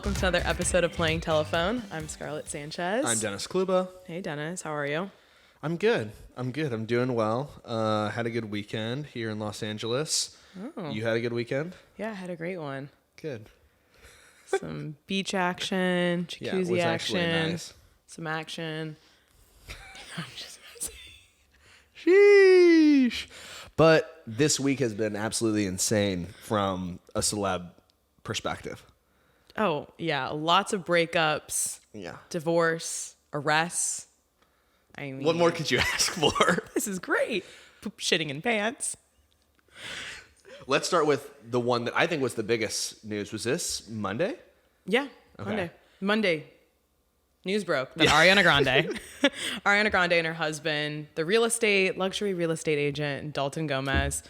welcome to another episode of Playing Telephone. I'm Scarlett Sanchez. I'm Dennis Kluba. Hey Dennis, how are you? I'm good. I'm doing well. Had a good weekend here in Los Angeles. Oh. You had a good weekend? Yeah, I had a great one. Good. Some beach action, Yeah, it jacuzzi was action, actually nice. some action. I'm just Sheesh. But this week has been absolutely insane from a celeb perspective. Oh, yeah, lots of breakups, Yeah. divorce, arrests. I mean, What more could you ask for? this is great. Poop shitting in pants. Let's start with the one that I think was the biggest news. Was this Monday? Yeah, Okay. Monday. News broke that Ariana Grande, Ariana Grande and her husband, the luxury real estate agent, Dalton Gomez.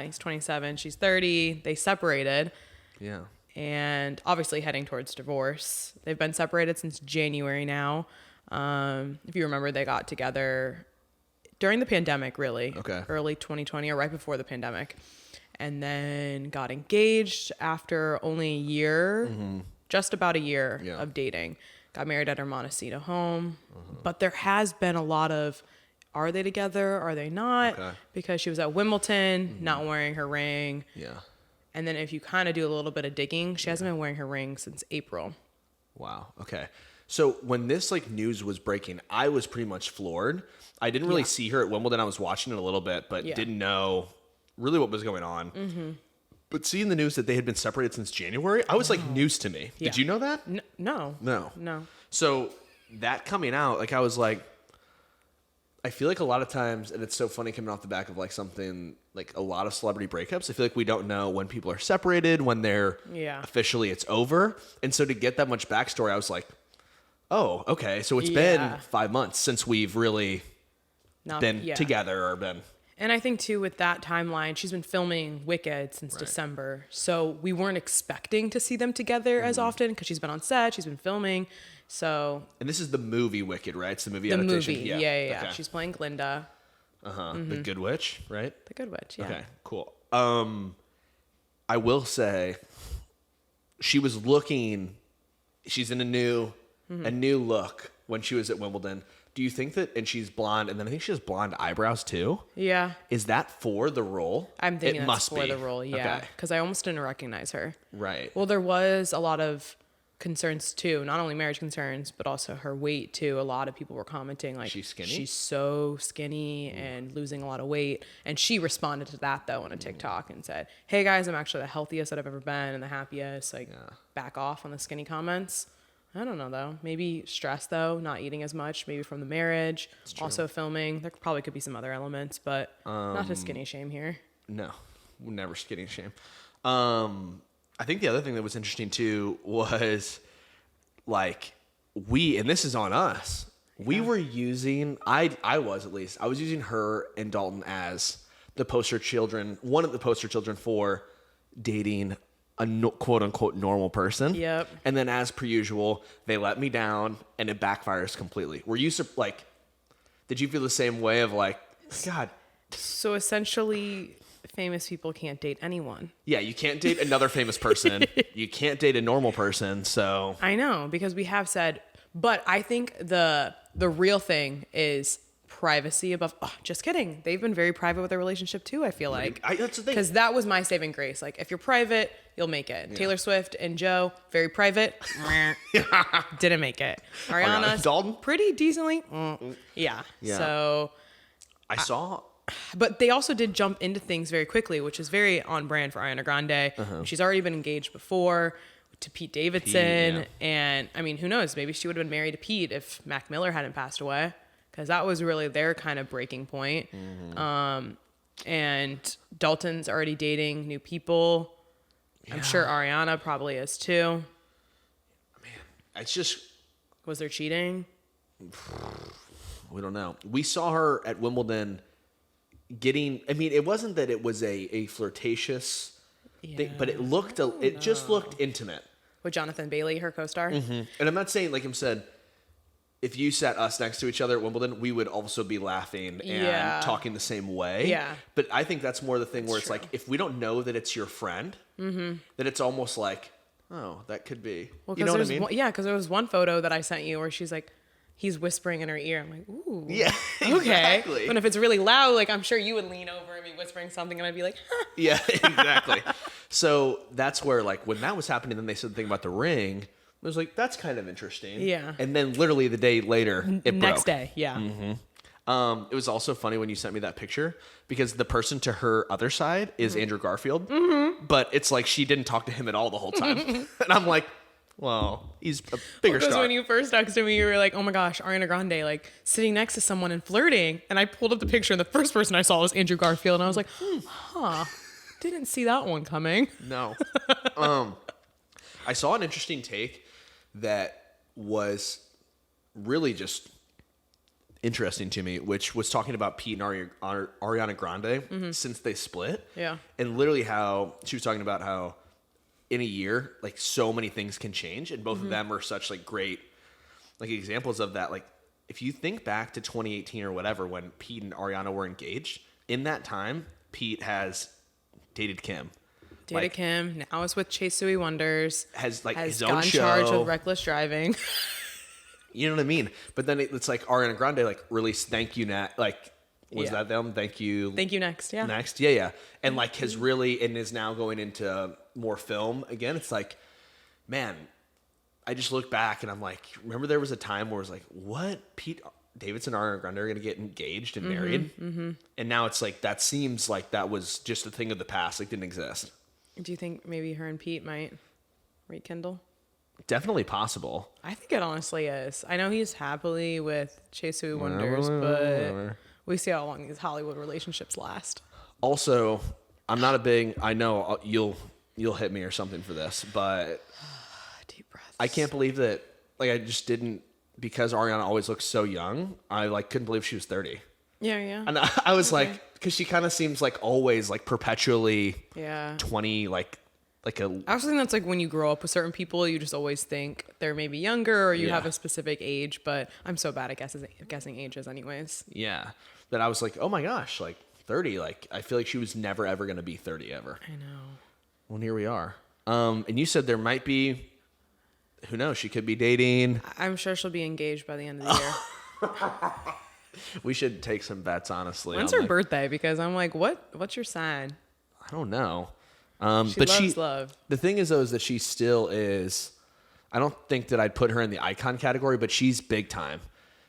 He's 27, she's 30. They separated. Yeah. And obviously heading towards divorce. They've been separated since January now. If you remember, they got together during the pandemic, really. Okay. Early 2020 or right before the pandemic. And then got engaged after only a year, just about a year of dating. Got married at her Montecito home. But there has been a lot of, are they together? Are they not? Okay. Because she was at Wimbledon, not wearing her ring. Yeah. And then if you kind of do a little bit of digging, she hasn't been wearing her ring since April. Wow. Okay. So when this news was breaking, I was pretty much floored. I didn't really see her at Wimbledon. I was watching it a little bit, but didn't know really what was going on. But seeing the news that they had been separated since January, I was news to me. Yeah. Did you know that? No. So that coming out, I was like, I feel like a lot of times, and it's so funny coming off the back of something like a lot of celebrity breakups, I feel like we don't know when people are separated, when they're officially it's over. And so to get that much backstory, I was like, oh, okay. So it's been 5 months since we've really been together or been. And I think too, with that timeline, she's been filming Wicked since December. So we weren't expecting to see them together as often because she's been on set, she's been filming. So. And this is the movie Wicked, right? It's the movie the adaptation. Movie, yeah. Okay. She's playing Glinda. The Good Witch, right? The Good Witch, yeah. Okay, cool. I will say, she's in a new look when she was at Wimbledon. Do you think that, and she's blonde, and then I think she has blonde eyebrows too? Yeah. Is that for the role? I'm thinking it that's must for be. the role, yeah. Because I almost didn't recognize her. Right. Well, there was a lot of concerns too, not only marriage concerns, but also her weight too. A lot of people were commenting she's skinny? She's so skinny and losing a lot of weight. And she responded to that though on a TikTok and said, hey guys, I'm actually the healthiest that I've ever been and the happiest. Back off on the skinny comments. I don't know though. Maybe stress though, not eating as much, maybe from the marriage, also filming. There probably could be some other elements, but not to skinny shame here. No, never skinny shame. I think the other thing that was interesting too was and this is on us. We were using, I was using her and Dalton as the poster children, one of the poster children for dating a quote unquote normal person. Yep. And then as per usual, they let me down and it backfires completely. Were you did you feel the same way of God? So essentially, famous people can't date anyone. Yeah, you can't date another famous person. You can't date a normal person. So I know, because we have said, but I think the real thing is privacy above. Oh, just kidding. They've been very private with their relationship too. I feel like that's the thing. Because that was my saving grace. If you're private, you'll make it. Taylor Swift and Joe, very private, didn't make it. Ariana, Dalton, pretty decently, yeah. So I saw. But they also did jump into things very quickly, which is very on brand for Ariana Grande. She's already been engaged before to Pete Davidson. And I mean, who knows? Maybe she would have been married to Pete if Mac Miller hadn't passed away, because that was really their kind of breaking point. And Dalton's already dating new people. I'm sure Ariana probably is too. Man, it's just. Was there cheating? We don't know. We saw her at Wimbledon it wasn't that it was a flirtatious thing, but it just looked intimate. With Jonathan Bailey, her co-star. And I'm not saying, like I said, if you sat us next to each other at Wimbledon, we would also be laughing and talking the same way. Yeah. But I think that's more the thing where it's if we don't know that it's your friend, that it's almost oh, that could be. Well, You know what I mean? Because there was one photo that I sent you where she's like, he's whispering in her ear. I'm like, ooh. Yeah, Okay. exactly. But if it's really loud, like I'm sure you would lean over and be whispering something and I'd be like, huh. Yeah, exactly. So that's where, like, when that was happening, then they said the thing about the ring. I was like, that's kind of interesting. Yeah. And then literally the day later, it Next broke. day, yeah. Mm-hmm. It was also funny when you sent me that picture because the person to her other side is Andrew Garfield, but it's like she didn't talk to him at all the whole time. And I'm like, well, he's a bigger Because star. when you first texted me, you were like, oh my gosh, Ariana Grande, like sitting next to someone and flirting. And I pulled up the picture and the first person I saw was Andrew Garfield. And I was like, didn't see that one coming. No. I saw an interesting take that was really just interesting to me, which was talking about Pete and Ariana Grande since they split. Yeah. And literally how she was talking about how in a year, like so many things can change. And both of them are such like great like examples of that. Like if you think back to 2018 or whatever, when Pete and Ariana were engaged, in that time, Pete has dated Kim. Dated Kim. Now is with Chase Suey Wonders. Has like has his got own in show. charge of reckless driving. You know what I mean? But then it's like Ariana Grande like released Thank You like was that them? Thank You. Thank You Next. Yeah. Next. Yeah, yeah. And like has really and is now going into more film again. It's like, man, I just look back and I'm like, remember there was a time where it was like, what? Pete Davidson and Ariana Grande are gonna get engaged and married? Mm-hmm. And now it's like that seems like that was just a thing of the past, like didn't exist. Do you think maybe her and Pete might rekindle? Definitely possible. I think it honestly is. I know he's happily with Chase Suey Wonders, but we see how long these Hollywood relationships last. Also, I'm not a big. I know you'll hit me or something for this, but Deep breaths. I can't believe that. Like I just didn't because Ariana always looks so young. I like couldn't believe she was 30. Yeah, yeah. And I was like, because she kind of seems like always like perpetually 20, like a. I also think that's like when you grow up with certain people, you just always think they're maybe younger or you have a specific age. But I'm so bad at guessing ages, anyways. Yeah, that I was like, oh my gosh, like 30. Like I feel like she was never ever gonna be 30 ever. I know. Well, here we are. And you said there might be. Who knows? She could be dating. I'm sure she'll be engaged by the end of the year. We should take some bets, honestly. When's her birthday? Because I'm like, what's your sign? I don't know. She loves love. The thing is, though, is that she still is. I don't think that I'd put her in the icon category, but she's big time.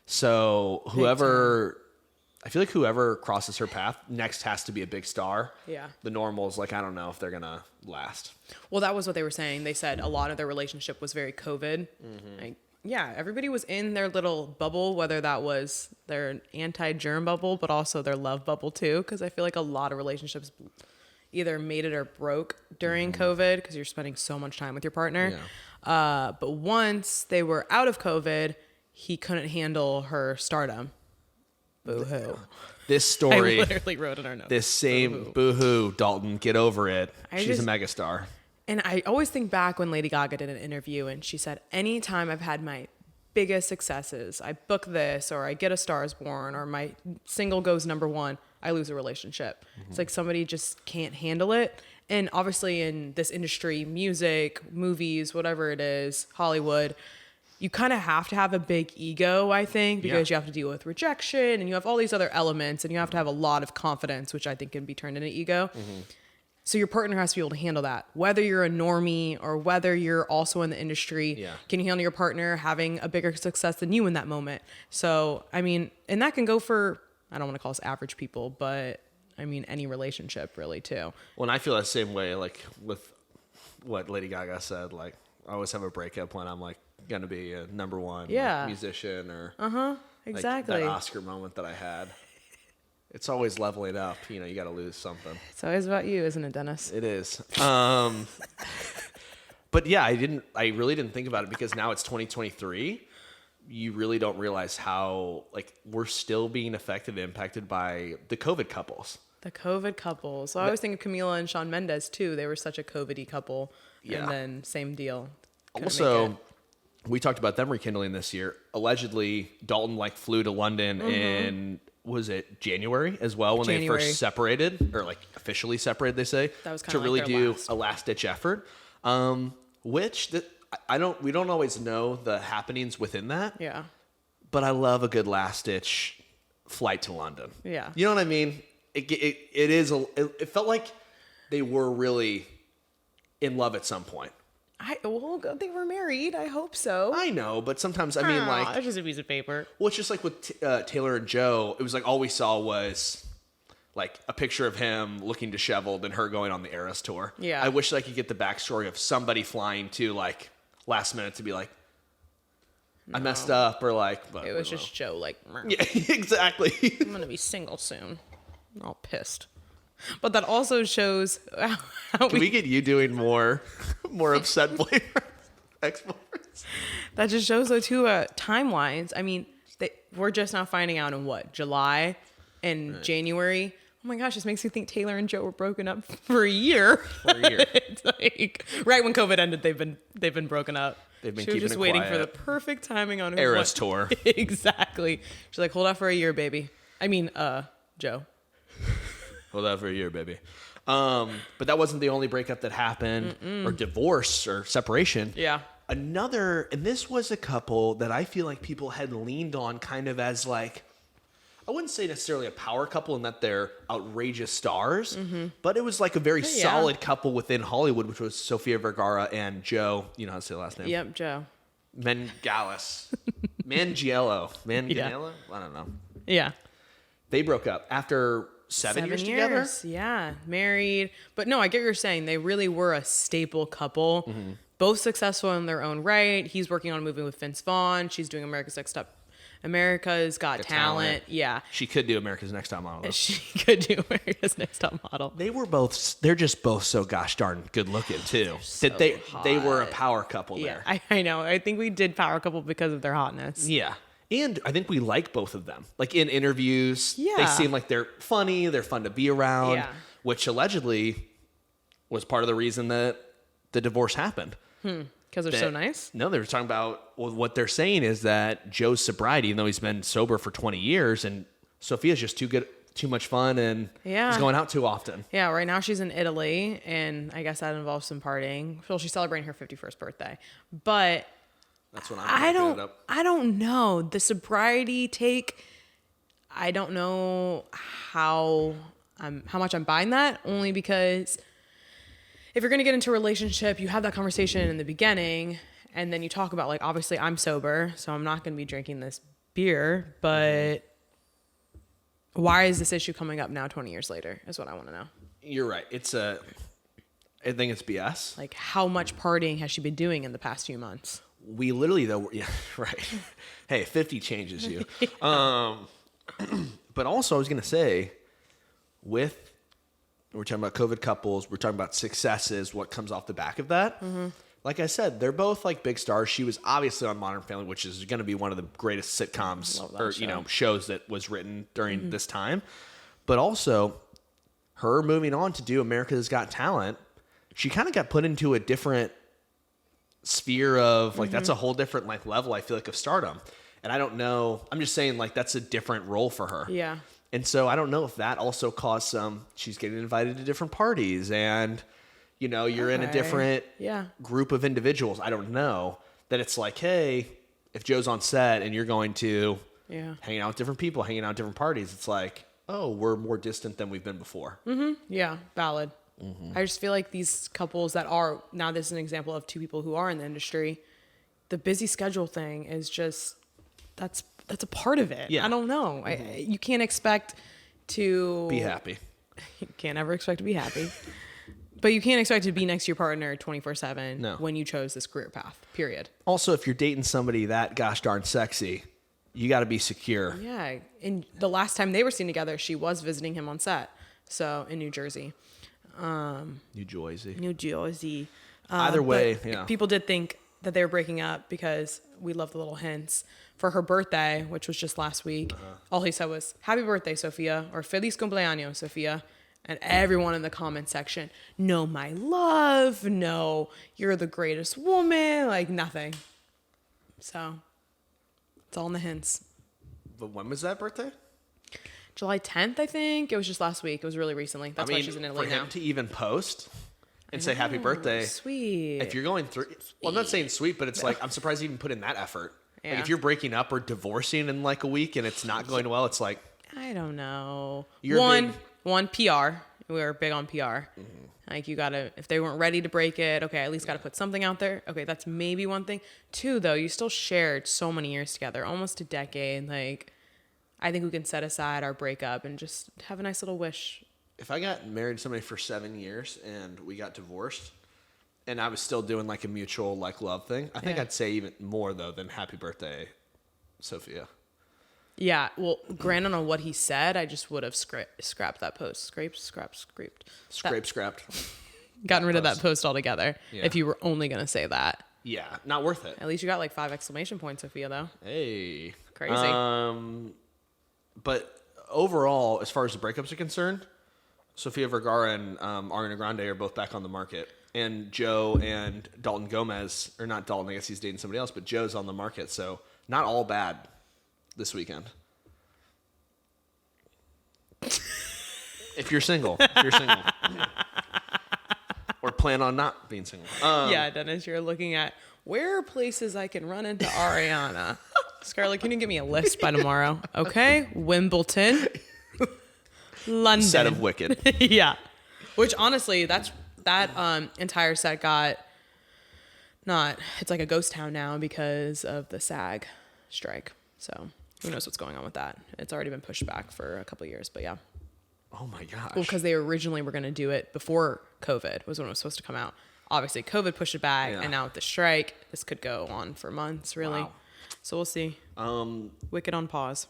So I feel like whoever crosses her path next has to be a big star. Yeah. The normals, like, I don't know if they're going to last. Well, that was what they were saying. They said a lot of their relationship was very COVID. Like, yeah, everybody was in their little bubble, whether that was their anti-germ bubble, but also their love bubble too. Because I feel like a lot of relationships either made it or broke during COVID because you're spending so much time with your partner. Yeah. But once they were out of COVID, he couldn't handle her stardom. Boo-hoo. This story. I literally wrote it in our notes. This same boo-hoo, Dalton, get over it. She's a megastar. And I always think back when Lady Gaga did an interview and she said, anytime I've had my biggest successes, I book this or I get a Star is Born or my single goes #1, I lose a relationship. It's like somebody just can't handle it. And obviously in this industry, music, movies, whatever it is, Hollywood, you kind of have to have a big ego, I think, because you have to deal with rejection and you have all these other elements and you have to have a lot of confidence, which I think can be turned into ego. So your partner has to be able to handle that. Whether you're a normie or whether you're also in the industry, can you handle your partner having a bigger success than you in that moment? So, I mean, and that can go for, I don't want to call us average people, but I mean, any relationship really too. Well, and I feel that same way, like with what Lady Gaga said, like I always have a breakup when I'm like going to be a #1 like, musician or exactly. like, that Oscar moment that I had. It's always leveling up. You know, you got to lose something. It's always about you, isn't it, Dennis? It is. But yeah, I really didn't think about it because now it's 2023. You really don't realize how, like, we're still being affected and impacted by the COVID couples. The COVID couples. So I always think of Camila and Shawn Mendes, too. They were such a COVID-y couple. Yeah. And then same deal. Also, we talked about them rekindling this year. Allegedly, Dalton, like, flew to London in... Was it January as well when they first separated or like officially separated? They say that was to really do a last ditch effort. Which we don't always know the happenings within that. Yeah. But I love a good last ditch flight to London. Yeah. You know what I mean? It felt like they were really in love at some point. They were married. I hope so. I know, but sometimes I mean, like, it's just a piece of paper. Well, it's just like with Taylor and Joe. It was like all we saw was like a picture of him looking disheveled and her going on the Eras tour. Yeah. I wish I could get the backstory of somebody flying to like last minute to be like, I messed up, or like. But it was just Joe like. Yeah, exactly. I'm gonna be single soon. I'm all pissed. But that also shows how Can we get you doing more upset boyfriends, ex-boyfriends? That just shows though too timelines. I mean, we're just now finding out in what, July and January. Oh my gosh, this makes me think Taylor and Joe were broken up for a year. It's like right when COVID ended, they've been broken up. They've been she was keeping just it waiting quiet. for the perfect timing on her Eras tour. Exactly. She's like, hold out for a year, baby. I mean, Joe. Hold out for a year, baby. But that wasn't the only breakup that happened, or divorce, or separation. Yeah. Another, and this was a couple that I feel like people had leaned on kind of as like, I wouldn't say necessarily a power couple in that they're outrageous stars, but it was like a very solid couple within Hollywood, which was Sofia Vergara and Joe. You know how to say the last name? Yep, Joe. Mangiello. Manganiello? I don't know. Yeah. They broke up after 7 years together. Yeah, married. But no, I get what you're saying. They really were a staple couple, both successful in their own right. He's working on a movie with Vince Vaughn. She's doing America's Got Talent. Yeah. She could do America's Next Top Model, though. She could do America's Next Top Model. They're just both so gosh darn good looking too. They were a power couple there. I know. I think we did power couple because of their hotness. Yeah. And I think we like both of them. Like in interviews, they seem like they're funny, they're fun to be around, which allegedly was part of the reason that the divorce happened. Because they're so nice? No, they were talking about, well, what they're saying is that Joe's sobriety, even though he's been sober for 20 years, and Sophia's just too much fun, and is going out too often. Yeah, right now she's in Italy, and I guess that involves some partying. Well, she's celebrating her 51st birthday. But that's when I don't know. The sobriety take, I don't know how much I'm buying that, only because if you're going to get into a relationship, you have that conversation in the beginning, and then you talk about, like, obviously I'm sober, so I'm not going to be drinking this beer, but why is this issue coming up now 20 years later is what I want to know. You're right. I think it's BS. Like, how much partying has she been doing in the past few months? We literally, though, yeah, right. Hey, 50 changes you. But also, I was going to say, we're talking about COVID couples, we're talking about successes, what comes off the back of that. Like I said, they're both like big stars. She was obviously on Modern Family, which is going to be one of the greatest sitcoms or shows that was written during this time. But also, her moving on to do America's Got Talent, she kind of got put into a different sphere of like that's a whole different like level, I feel like, of stardom. And I don't know, I'm just saying, like, that's a different role for her. Yeah. And so I don't know if that also caused she's getting invited to different parties, and you're in a different group of individuals. I don't know that it's like, hey, if Joe's on set and you're going to hang out with different people, hanging out at different parties, it's like, oh, we're more distant than we've been before. Yeah, valid. I just feel like these couples that are, now this is an example of two people who are in the industry, the busy schedule thing is just, that's a part of it. Yeah. I don't know. You can't expect to be happy. You can't ever expect to be happy. But you can't expect to be next to your partner 24/7 when you chose this career path, period. Also, if you're dating somebody that gosh darn sexy, you got to be secure. Yeah. And the last time they were seen together, she was visiting him on set. So in New Jersey. New Jersey. Either way, people did think that they were breaking up because we love the little hints. For her birthday, which was just last week, all he said was, "Happy birthday, Sofia," or "Feliz cumpleaños, Sofia." And everyone in the comment section, "No, my love. No, you're the greatest woman." Like, nothing. So it's all in the hints. But when was that birthday? July 10th, I think. It was just last week. It was really recently. That's why she's in Italy for him now. to even post, and say happy birthday. Sweet. If you're going through, well, I'm not saying sweet, but it's like, I'm surprised you even put in that effort. Yeah. Like if you're breaking up or divorcing in like a week and it's not going well, it's like, I don't know. You're One PR. We were big on PR. Mm-hmm. Like you gotta, if they weren't ready to break it, okay, at least gotta put something out there. Okay, that's maybe one thing. Two, though, you still shared so many years together, almost a decade. Like, I think we can set aside our breakup and just have a nice little wish. If I got married to somebody for 7 years and we got divorced and I was still doing like a mutual like love thing, I think I'd say even more though than happy birthday, Sophia. Yeah, well, granted on what he said, I just would have scrapped that post. Scraped. Gotten rid of that post altogether if you were only going to say that. Yeah, not worth it. At least you got like 5 exclamation points, Sophia, though. Hey. Crazy. But overall, as far as the breakups are concerned, Sofia Vergara and Ariana Grande are both back on the market. And Joe and Dalton Gomez, or not Dalton, I guess he's dating somebody else, but Joe's on the market. So not all bad this weekend. If you're single. Or plan on not being single. Yeah, Dennis, you're looking at where are places I can run into Ariana. Scarlett, can you give me a list by tomorrow? Okay. Wimbledon. London. Set of Wicked. Yeah. Which honestly, that entire set it's like a ghost town now because of the SAG strike. So who knows what's going on with that? It's already been pushed back for a couple of years, but yeah. Oh my gosh. Well, because they originally were going to do it before COVID was when it was supposed to come out. Obviously, COVID pushed it back, and now with the strike, this could go on for months, really. Wow. So we'll see. Wicked on pause.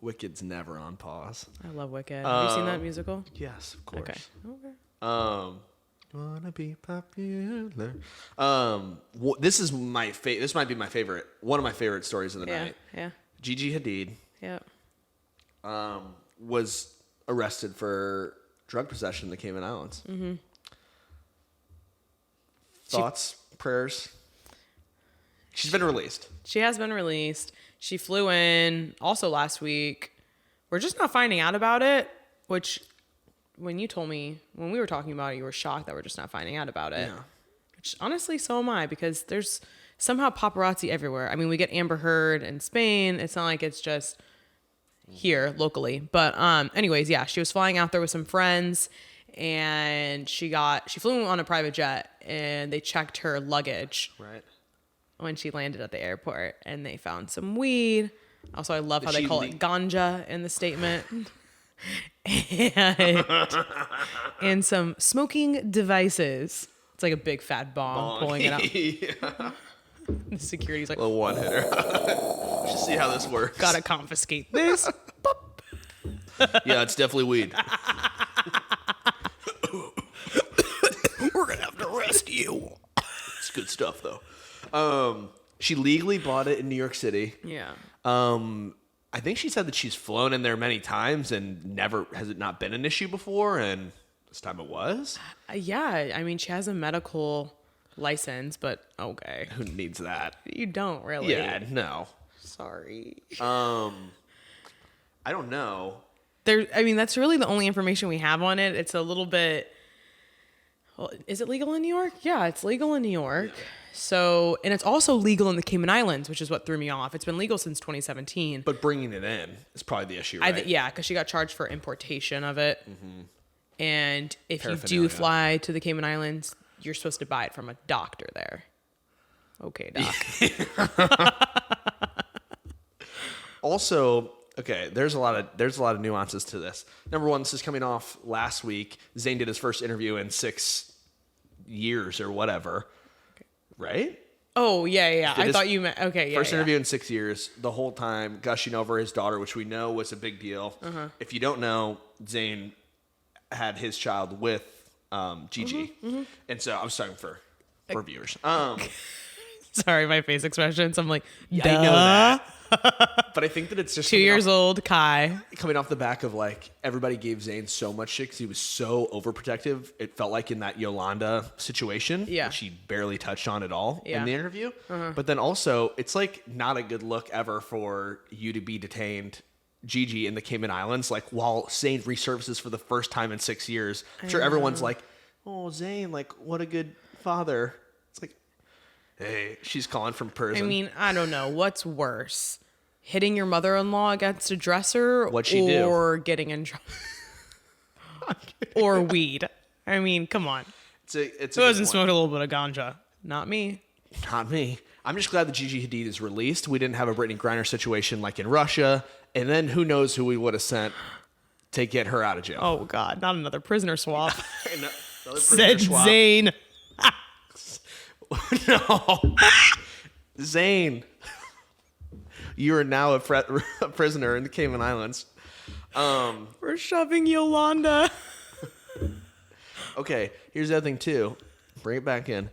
Wicked's never on pause. I love Wicked. Have you seen that musical? Yes, of course. Okay. Wanna be popular. This is my this might be my favorite. One of my favorite stories of the night. Yeah. Gigi Hadid. Yeah. Was arrested for drug possession in the Cayman Islands. Mm-hmm. Thoughts, prayers? She's been released. She has been released. She flew in also last week. We're just not finding out about it, which when you told me, when we were talking about it, you were shocked that we're just not finding out about it. Yeah. Which honestly, so am I, because there's somehow paparazzi everywhere. I mean, we get Amber Heard in Spain. It's not like it's just here locally. But anyways, yeah, she was flying out there with some friends, and she flew on a private jet, and they checked her luggage. Right. When she landed at the airport, and they found some weed. Also, I love how they call it ganja in the statement. and some smoking devices. It's like a big fat bomb pulling it out. Yeah. The security's like, a little one hitter. Should see how this works. Gotta confiscate this. Yeah, it's definitely weed. We're gonna have to arrest you. It's good stuff, though. She legally bought it in New York City. Yeah. I think she said that she's flown in there many times and never has it not been an issue before, and this time it was. Yeah, I mean, she has a medical license, but okay. Who needs that? You don't really. Yeah, no. Sorry. I don't know. That's really the only information we have on it. It's a little bit. Well, is it legal in New York? Yeah, it's legal in New York. Yeah. So, and it's also legal in the Cayman Islands, which is what threw me off. It's been legal since 2017. But bringing it in is probably the issue, right? Yeah, because she got charged for importation of it. Mm-hmm. And if you do fly to the Cayman Islands, you're supposed to buy it from a doctor there. Okay, doc. Also, okay, there's a lot of nuances to this. Number one, this is coming off last week. Zayn did his first interview in 6 years or whatever. Right? Oh, yeah. I thought you meant, okay, yeah. First interview in 6 years, the whole time gushing over his daughter, which we know was a big deal. Uh-huh. If you don't know, Zayn had his child with Gigi. Mm-hmm, mm-hmm. And so I was talking for viewers. Sorry, my face expressions. I'm like, yeah, I know that. But I think that it's just 2 years old, Kai. Coming off the back of like everybody gave Zayn so much shit because he was so overprotective. It felt like in that Yolanda situation, which he barely touched on at all in the interview. Uh-huh. But then also, it's like not a good look ever for you to be detained, Gigi, in the Cayman Islands, like while Zayn resurfaces for the first time in 6 years. I'm sure everyone's like, oh, Zane, like, what a good father. It's like, hey, she's calling from prison. I mean, I don't know. What's worse? Hitting your mother-in-law against a dresser? What'd she do? Or getting in trouble? Or weed? I mean, come on. It's Who hasn't smoked a little bit of ganja? Not me. Not me. I'm just glad that Gigi Hadid is released. We didn't have a Brittany Griner situation like in Russia. And then who knows who we would have sent to get her out of jail. Oh, God. Not another prisoner swap. Another prisoner Said swap. Zane. No. Zane. You are now a prisoner in the Cayman Islands. We're shoving Yolanda. Okay, here's the other thing, too. Bring it back in.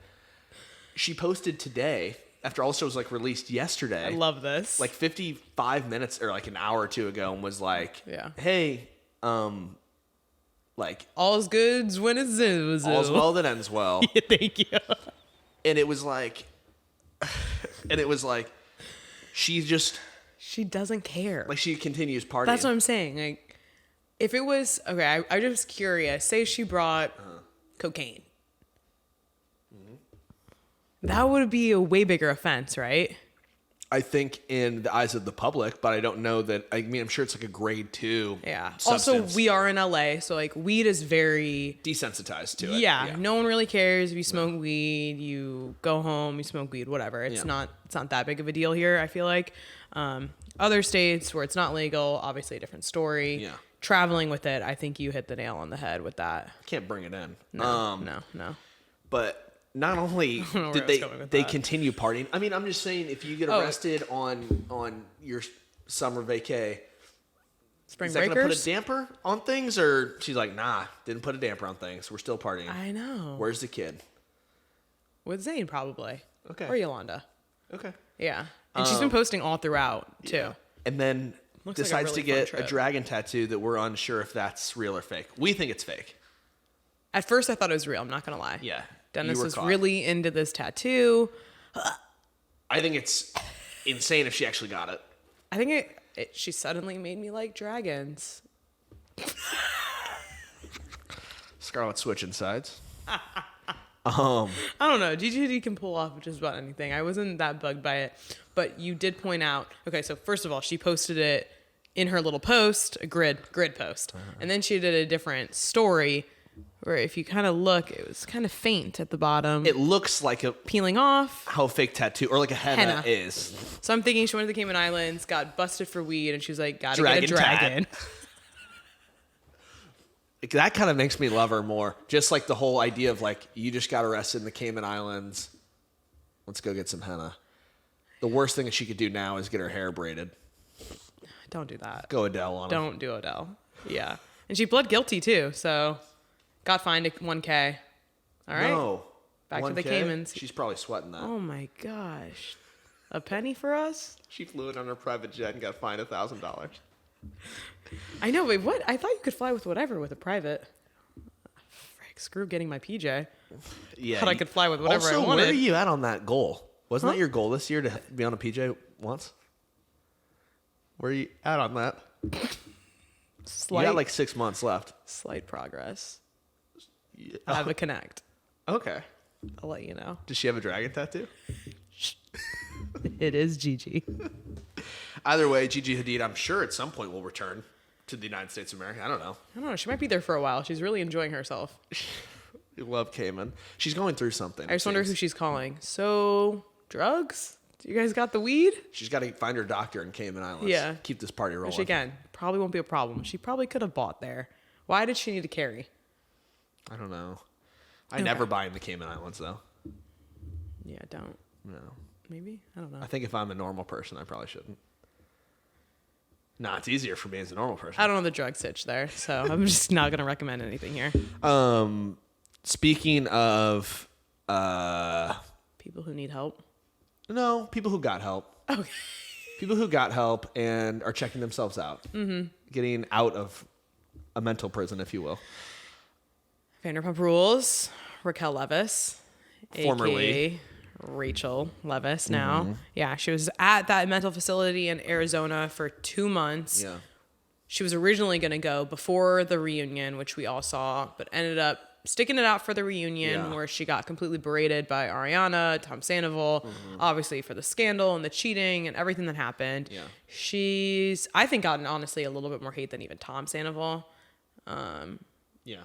She posted today, after all this was like released yesterday. I love this. Like 55 minutes or like an hour or two ago, and was like, Yeah. hey, like, all's good when it's all's well that ends well. Yeah, thank you. And it was like, She doesn't care. like she continues partying. That's what I'm saying. Like, if it was, okay, I'm just curious. Say she brought cocaine. That would be a way bigger offense, right? I think in the eyes of the public, but I don't know that. I mean, I'm sure it's like a grade 2. Yeah. Substance. Also, we are in LA, so like weed is very Desensitized to it. Yeah, no one really cares if you smoke weed. You go home, you smoke weed, whatever. It's not that big of a deal here. I feel like other states where it's not legal, obviously a different story. Yeah. Traveling with it, I think you hit the nail on the head with that. Can't bring it in. No. But not only did they continue partying. I mean, I'm just saying, if you get arrested on your summer vacay, Spring is that going to breakers? put a damper on things? Or she's like, nah, didn't put a damper on things. We're still partying. I know. Where's the kid? With Zane, probably. Okay. Or Yolanda. Okay. Yeah. And she's been posting all throughout, too. Yeah. And then Looks like a decides really to get fun a trip. dragon tattoo that we're unsure if that's real or fake. We think it's fake. At first, I thought it was real. I'm not going to lie. Yeah. Dennis you were was caught. really into this tattoo. I think it's insane if she actually got it. I think she suddenly made me like dragons. Scarlett switching sides. I don't know. Gigi Hadid can pull off just about anything. I wasn't that bugged by it. But you did point out, okay, so first of all, she posted it in her little post, a grid post. And then she did a different story where if you kind of look, it was kind of faint at the bottom. It looks like a peeling off. how a fake tattoo or like a henna is. So I'm thinking she went to the Cayman Islands, got busted for weed, and she was like, gotta Dragon get a dragon. That kind of makes me love her more. Just like the whole idea of like, you just got arrested in the Cayman Islands. Let's go get some henna. The worst thing that she could do now is get her hair braided. Don't do that. Go Adele on her. Don't do Odell. Yeah. And she pled guilty too, so got fined at $1,000. All right. No. Back to the 1K? Caymans. She's probably sweating that. Oh my gosh. A penny for us? She flew it on her private jet and got fined $1,000. I know, but what? I thought you could fly with whatever with a private. Frick, screw getting my PJ. Yeah. Thought I could fly with whatever also, I wanted. where are you at on that goal? Wasn't that your goal this year to be on a PJ once? Where are you at on that? Slight, You got like 6 months left. slight progress. Yeah. I have a connect. Okay. I'll let you know. Does she have a dragon tattoo? It is Gigi. Either way, Gigi Hadid, I'm sure at some point will return to the United States of America. I don't know. I don't know. She might be there for a while. She's really enjoying herself. You love Cayman. She's going through something. I just wonder who she's calling. So, drugs? You guys got the weed? She's got to find her doctor in Cayman Islands. Yeah. Keep this party rolling. Which, again, probably won't be a problem. She probably could have bought there. Why did she need to carry? I don't know. I never buy in the Cayman Islands, though. Yeah, don't. No. Maybe? I don't know. I think if I'm a normal person, I probably shouldn't. Nah, it's easier for me as a normal person. I don't know the drug sitch there, so I'm just not going to recommend anything here. Speaking of... People who need help. No, people who got help. Okay. People who got help and are checking themselves out. Mm-hmm. Getting out of a mental prison, if you will. Vanderpump Rules, Raquel Leviss. Formerly. AKA Rachel Leviss now. Mm-hmm. Yeah, she was at that mental facility in Arizona for 2 months. Yeah. She was originally going to go before the reunion, which we all saw, but ended up sticking it out for the reunion where she got completely berated by Ariana, Tom Sandoval, obviously for the scandal and the cheating and everything that happened. Yeah. She's, I think, gotten honestly a little bit more hate than even Tom Sandoval. Yeah.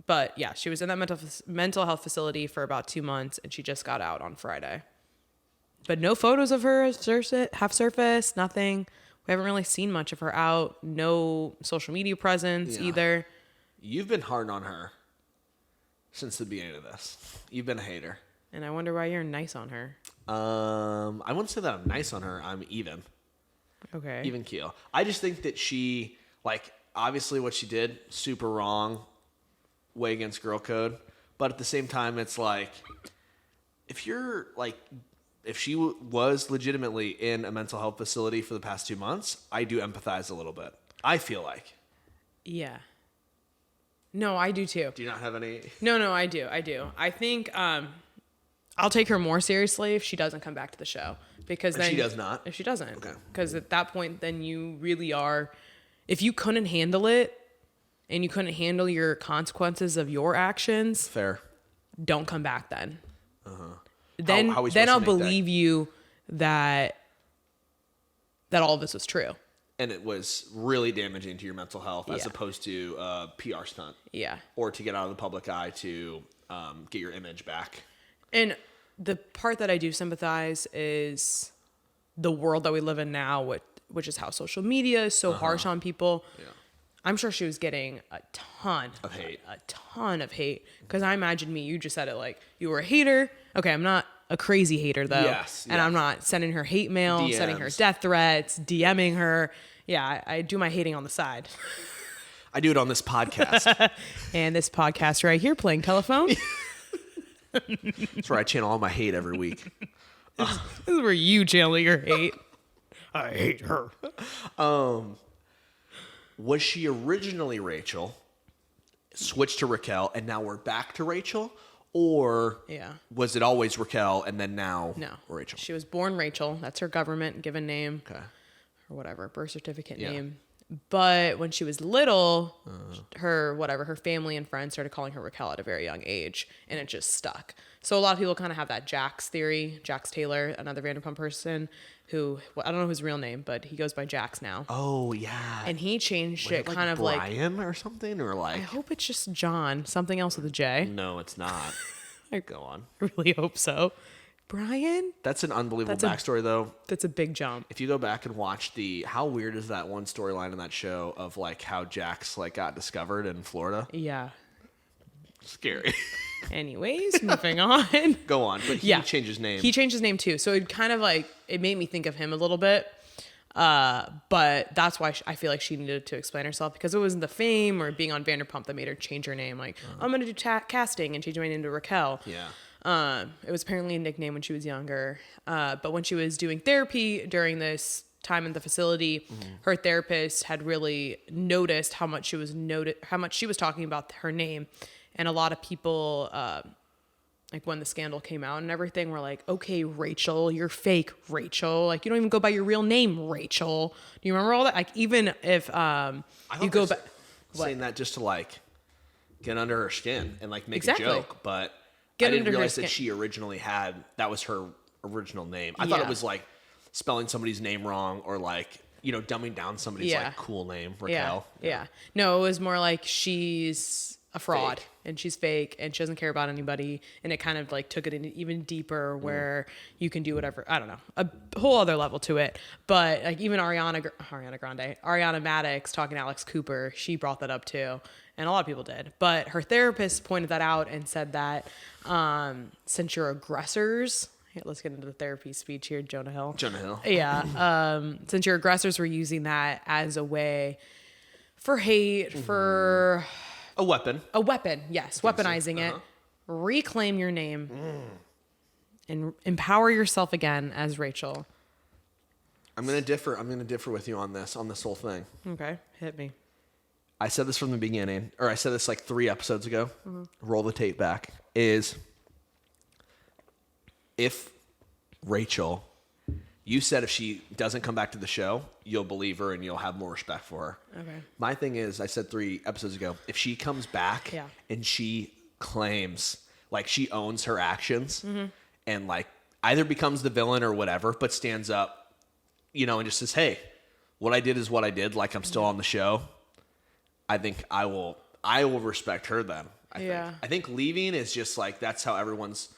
But yeah, she was in that mental health facility for about 2 months, and she just got out on Friday. But no photos of her have surfaced, nothing. We haven't really seen much of her out. No social media presence either. You've been hard on her since the beginning of this. You've been a hater. And I wonder why you're nice on her. I wouldn't say that I'm nice on her. I'm even. Okay. Even keel. I just think that she, like, obviously what she did, super wrong, way against girl code. But at the same time, it's like, if she was legitimately in a mental health facility for the past 2 months, I do empathize a little bit. I feel like. Yeah. No, I do too. Do you not have any? No, I do. I think I'll take her more seriously if she doesn't come back to the show. Because then she does not? If she doesn't. Okay. Because at that point, then you really are, if you couldn't handle it and you couldn't handle your consequences of your actions, fair, don't come back then. Uh-huh. Then I'll believe you that all of this was true. And it was really damaging to your mental health as opposed to a PR stunt. Yeah. Or to get out of the public eye to get your image back. And the part that I do sympathize is the world that we live in now, which is how social media is so harsh on people. Yeah. I'm sure she was getting a ton of hate. Because I imagine you just said it like you were a hater. Okay, I'm not a crazy hater though. Yes. And I'm not sending her hate mail, DMs. sending her death threats, DMing her. Yeah, I do my hating on the side. I do it on this podcast. And this podcast right here, Playing Telephone. That's where I channel all my hate every week. This is where you channel your hate. I hate her. Was she originally Rachel, switched to Raquel, and now we're back to Rachel? Or was it always Raquel and then now Rachel? She was born Rachel. That's her government given name. Okay. Or whatever, birth certificate name. But when she was little, her family and friends started calling her Raquel at a very young age, and it just stuck. So a lot of people kind of have that Jax theory. Jax Taylor, another Vanderpump person who, I don't know his real name, but he goes by Jax now. Oh, yeah. And he changed it like kind of like Brian or something, or like. I hope it's just John, something else with a J. No, it's not. Go on. I really hope so. Brian? That's an unbelievable backstory, though. That's a big jump. If you go back and watch how weird is that one storyline in that show of like how Jax like got discovered in Florida? Yeah. Scary. Anyways, moving on. Go on. But he changed his name. He changed his name too. So it kind of like, it made me think of him a little bit. But that's why I feel like she needed to explain herself, because it wasn't the fame or being on Vanderpump that made her change her name. Like, I'm going to do casting and change my name to Raquel. Yeah. It was apparently a nickname when she was younger. But when she was doing therapy during this time in the facility, her therapist had really noticed how much she was talking about her name. And a lot of people, like when the scandal came out and everything, were like, okay, Rachel, you're fake, Rachel. Like, you don't even go by your real name, Rachel. Do you remember all that? Like, even if you go back. Saying that just to like get under her skin and like make a joke. But I didn't realize that she originally that was her original name. I thought it was like spelling somebody's name wrong or like, dumbing down somebody's like cool name, Raquel. Yeah. No, it was more like she's a fraud and she's fake and she doesn't care about anybody, and it kind of like took it in even deeper where you can do whatever. I don't know, a whole other level to it. But like even Ariana Grande, Ariana Maddox talking to Alex Cooper, she brought that up too, and a lot of people did. But her therapist pointed that out and said that since you're aggressors. Let's get into the therapy speech here, Jonah Hill. Yeah. Since your aggressors were using that as a way for hate, for a weapon, yes, weaponizing it. Reclaim your name and empower yourself again as Rachel. I'm gonna differ with you on this whole thing. Okay, hit me. I said this from the beginning, or I said this like 3 episodes ago. Roll the tape back. Is if Rachel, you said if she doesn't come back to the show, you'll believe her and you'll have more respect for her. Okay. My thing is, I said 3 episodes ago, if she comes back and she claims, like she owns her actions and like either becomes the villain or whatever, but stands up, and just says, hey, what I did is what I did. Like I'm still on the show. I think I will respect her then. I think leaving is just like, that's how everyone's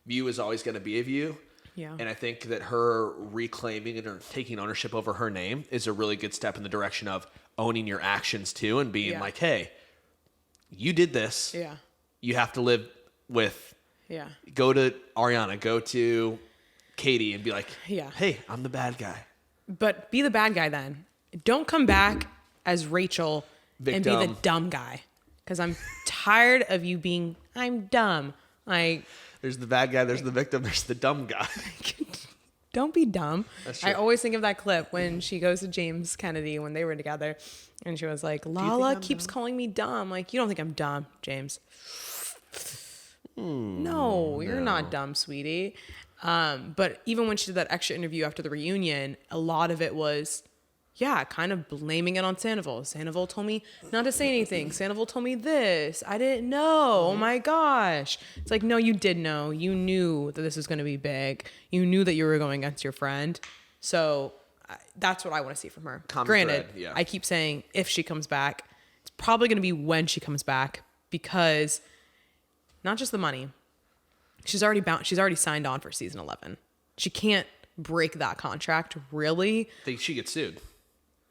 view is always going to be of you. Yeah. And I think that her reclaiming and taking ownership over her name is a really good step in the direction of owning your actions too and being like, hey, you did this. Yeah. You have to live with. Yeah. Go to Ariana, go to Katie and be like, yeah, hey, I'm the bad guy. But be the bad guy then. Don't come back as Rachel and be the dumb guy. Because I'm tired of you being, I'm dumb. Like, there's the bad guy, there's the victim, there's the dumb guy. Don't be dumb. That's true. I always think of that clip when she goes to James Kennedy when they were together. And she was like, Lala keeps calling me dumb. Like, you don't think I'm dumb, James. No, you're not dumb, sweetie. But even when she did that extra interview after the reunion, a lot of it was, kind of blaming it on Sandoval. Sandoval told me not to say anything. Sandoval told me this. I didn't know. Oh my gosh. It's like, no, you did know. You knew that this was going to be big. You knew that you were going against your friend. So that's what I want to see from her. Granted, I keep saying if she comes back, it's probably going to be when she comes back because not just the money. She's already signed on for season 11. She can't break that contract, really. Think she gets sued.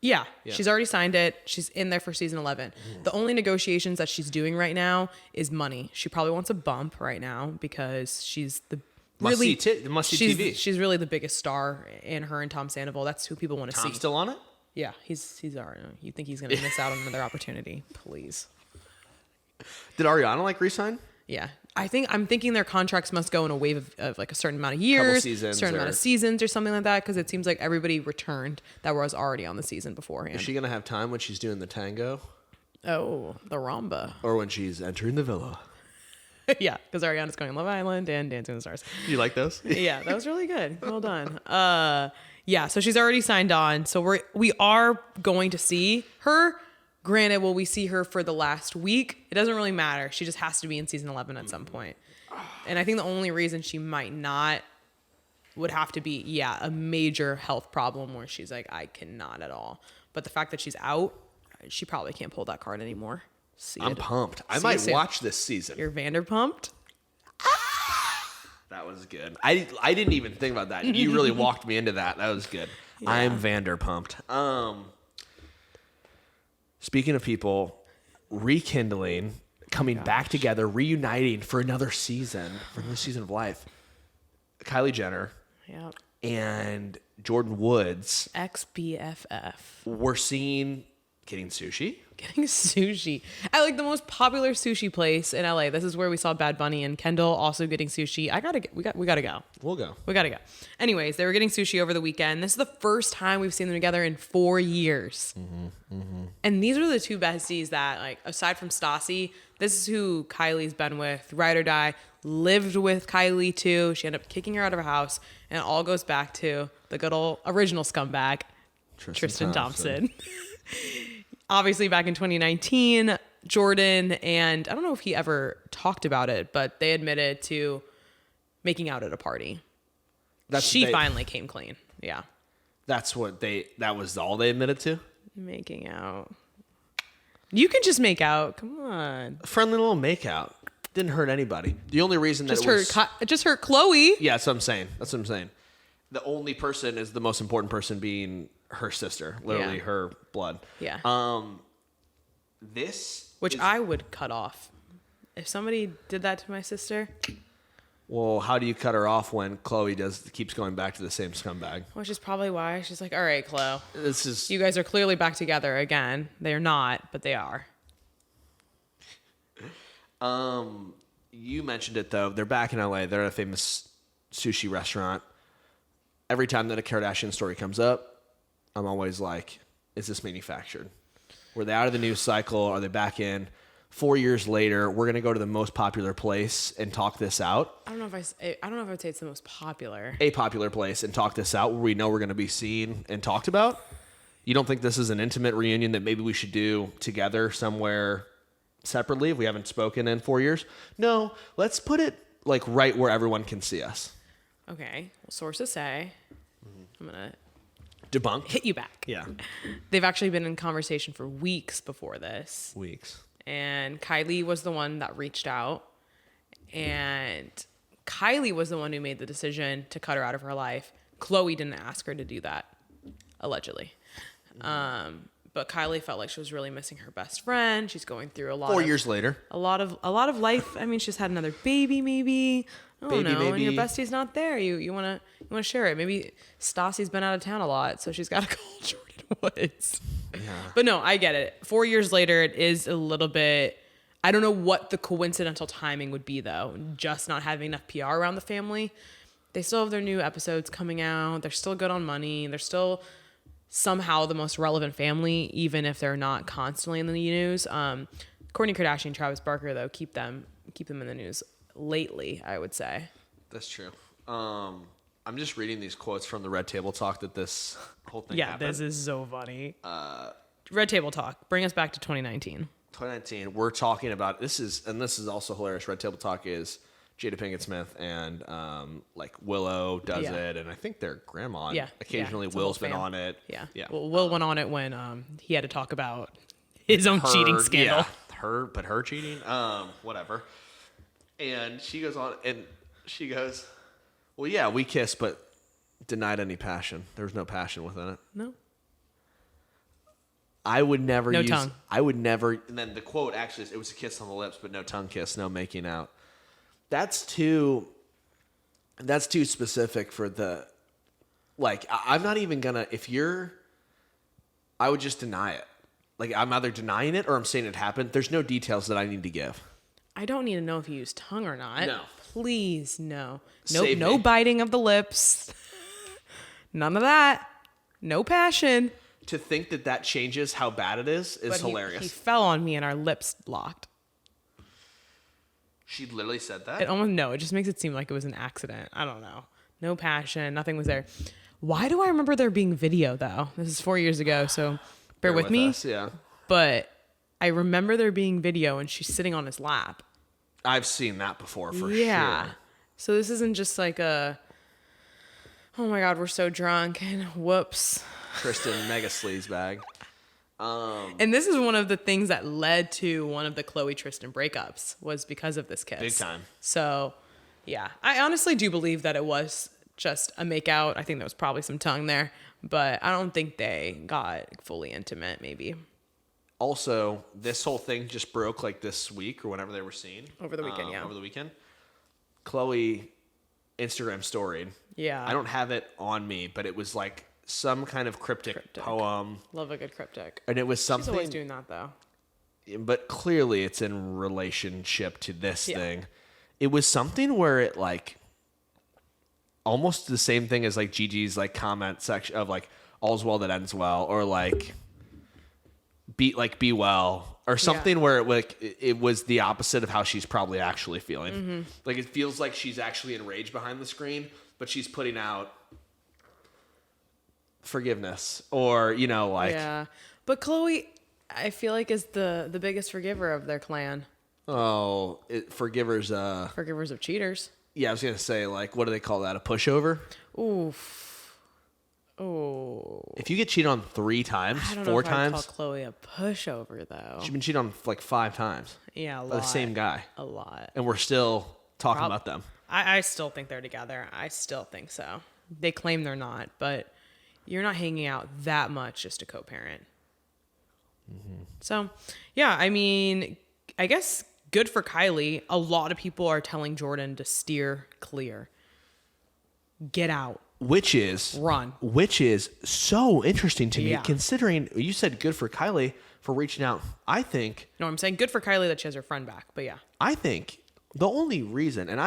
Yeah, she's already signed it. She's in there for season 11. The only negotiations that she's doing right now is money. She probably wants a bump right now because she's the must-see TV. She's really the biggest star in her and Tom Sandoval. That's who people want to see. Tom's still on it? Yeah, he's already. You think he's going to miss out on another opportunity? Please. Did Ariana resign? Yeah. I'm thinking their contracts must go in a wave of like a certain amount of years, certain amount of seasons or something like that. Cause it seems like everybody returned that was already on the season beforehand. Is she going to have time when she's doing the tango? Oh, the Ramba. Or when she's entering the villa? Yeah. Cause Ariana's going on Love Island and Dancing with the Stars. You like those? Yeah. That was really good. Well done. So she's already signed on. So we are going to see her. Granted, will we see her for the last week? It doesn't really matter. She just has to be in season 11 at some point. And I think the only reason she might not would have to be, a major health problem where she's like, I cannot at all. But the fact that she's out, she probably can't pull that card anymore. I'm pumped. I might watch this season. You're Vanderpumped? That was good. I didn't even think about that. You really walked me into that. That was good. Yeah. I'm Vanderpumped. Speaking of people rekindling, coming back together, reuniting for another season of life, Kylie Jenner and Jordan Woods, ex-BFF, we're seeing getting sushi at like the most popular sushi place in LA. This is where we saw Bad Bunny and Kendall also getting sushi. We gotta go. We'll go. We gotta go. Anyways, they were getting sushi over the weekend. This is the first time we've seen them together in 4 years. And these are the two besties that, like, aside from Stassi, this is who Kylie's been with, ride or die, lived with Kylie too. She ended up kicking her out of her house, and it all goes back to the good old original scumbag, Tristan Thompson. Obviously, back in 2019, Jordan, and I don't know if he ever talked about it, but they admitted to making out at a party. She finally came clean. Yeah. That was all they admitted to? Making out. You can just make out. Come on. A friendly little make out. Didn't hurt anybody. The only reason that it just hurt Chloe. Yeah, that's what I'm saying. The only person is the most important person being her sister, literally her blood. Yeah. Which I would cut off. If somebody did that to my sister. Well, how do you cut her off when Chloe keeps going back to the same scumbag? Which is probably why she's like, all right, Chloe. You guys are clearly back together again. They're not, but they are. You mentioned it though. They're back in LA. They're at a famous sushi restaurant. Every time that a Kardashian story comes up, I'm always like, is this manufactured? Were they out of the news cycle? Are they back in? 4 years later, we're going to go to the most popular place and talk this out. I don't know if I'd say it's the most popular. A popular place and talk this out where we know we're going to be seen and talked about. You don't think this is an intimate reunion that maybe we should do together somewhere separately if we haven't spoken in 4 years? No, let's put it like right where everyone can see us. Okay. Well, sources say, I'm going to Debunk. hit you back. Yeah. They've actually been in conversation for weeks before this. Weeks. And Kylie was the one that reached out. And Kylie was the one who made the decision to cut her out of her life. Khloe didn't ask her to do that, allegedly. But Kylie felt like she was really missing her best friend. She's going through a lot. 4 years later. A lot of life. I mean, she's had another baby, maybe. I don't know. And your bestie's not there. You wanna share it. Maybe Stassi's been out of town a lot, so she's got to call Jordan Woods. Yeah. But no, I get it. 4 years later, it is a little bit. I don't know what the coincidental timing would be though. Just not having enough PR around the family. They still have their new episodes coming out. They're still good on money. They're still somehow the most relevant family, even if they're not constantly in the news. Kourtney Kardashian and Travis Barker, though, keep them in the news lately, I would say. That's true. I'm just reading these quotes from the Red Table Talk that this whole thing happened. Yeah, this is so funny. Red Table Talk. Bring us back to 2019. 2019. We're talking about this is also hilarious. Red Table Talk is Jada Pinkett Smith and like Willow does it, and I think their grandma. Yeah, occasionally Will's been on it. Yeah. Well, Will went on it when he had to talk about his own cheating scandal. Yeah, her cheating. Whatever. And she goes on and she goes, "Well, yeah, we kissed, but denied any passion. There was no passion within it. No. I would never use tongue. I would never." And then the quote actually is, "It was a kiss on the lips, but no tongue kiss, no making out." That's too specific for the, like, I'm not even gonna, I would just deny it. Like, I'm either denying it or I'm saying it happened. There's no details that I need to give. I don't need to know if you used tongue or not. No. Please, no. No biting of the lips. None of that. No passion. To think that changes how bad it is hilarious. He fell on me and our lips locked. She literally said that? It just makes it seem like it was an accident. I don't know. No passion. Nothing was there. Why do I remember there being video, though? This is 4 years ago, so bear with me. Us, yeah. But I remember there being video and she's sitting on his lap. I've seen that before for sure. Yeah. So this isn't just like oh my God, we're so drunk and whoops. Tristan mega sleaze bag. And this is one of the things that led to one of the Khloe Tristan breakups was because of this kiss. Big time. So, yeah. I honestly do believe that it was just a makeout. I think there was probably some tongue there, but I don't think they got fully intimate, maybe. Also, this whole thing just broke like this week or whenever they were seen. Over the weekend, yeah. Over the weekend. Khloe Instagram storied. Yeah. I don't have it on me, but it was like some kind of cryptic poem. Love a good cryptic. And it was something. She's always doing that, though. But clearly it's in relationship to this thing. It was something where it like almost the same thing as like Gigi's like comment section of like all's well that ends well, or like be well, or something where it was the opposite of how she's probably actually feeling. Mm-hmm. Like it feels like she's actually enraged behind the screen, but she's putting out forgiveness or like. Yeah, but Khloe, I feel like is the biggest forgiver of their clan. Oh, forgivers of cheaters. Yeah, I was gonna say, like, what do they call that? A pushover? Oof. Oh. If you get cheated on 3 times, I don't 4 know if times. I'd call Khloe a pushover though. She's been cheated on like 5 times. Yeah, a lot. By the same guy. A lot. And we're still talking about them. I still think they're together. I still think so. They claim they're not, but you're not hanging out that much just to co-parent. Mm-hmm. So, yeah, I mean, I guess good for Kylie. A lot of people are telling Jordan to steer clear. Get out. Which is run. Which is so interesting to me, considering you said good for Kylie for reaching out. I think. No, I'm saying good for Kylie that she has her friend back. But yeah. I think the only reason, and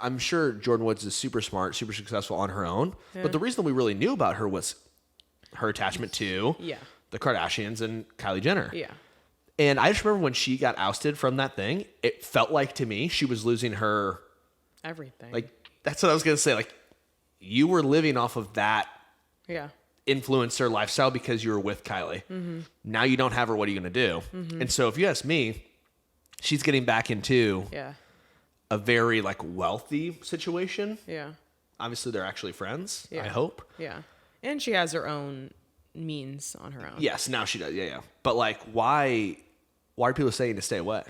I'm sure Jordan Woods is super smart, super successful on her own. Yeah. But the reason we really knew about her was her attachment to the Kardashians and Kylie Jenner. Yeah. And I just remember when she got ousted from that thing, it felt like to me she was losing her everything. Like that's what I was gonna say. Like you were living off of that influencer lifestyle because you were with Kylie. Mm-hmm. Now you don't have her. What are you gonna do? Mm-hmm. And so if you ask me, she's getting back into Yeah. a very like wealthy situation. Yeah. Obviously, they're actually friends. Yeah. I hope. Yeah. And she has her own means on her own. Yes, now she does. Yeah. But like, why are people saying to stay away?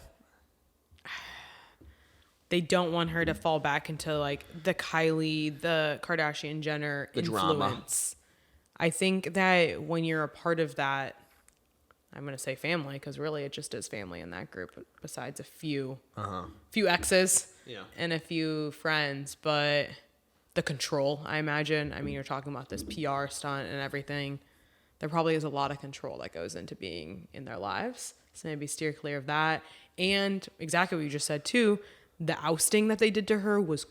They don't want her to fall back into like the Kylie, the Kardashian Jenner influence. Drama. I think that when you're a part of that, I'm going to say family, because really it just is family in that group, besides a few exes and a few friends. But the control, I imagine, I mean, you're talking about this PR stunt and everything. There probably is a lot of control that goes into being in their lives. So maybe steer clear of that. And exactly what you just said too, the ousting that they did to her was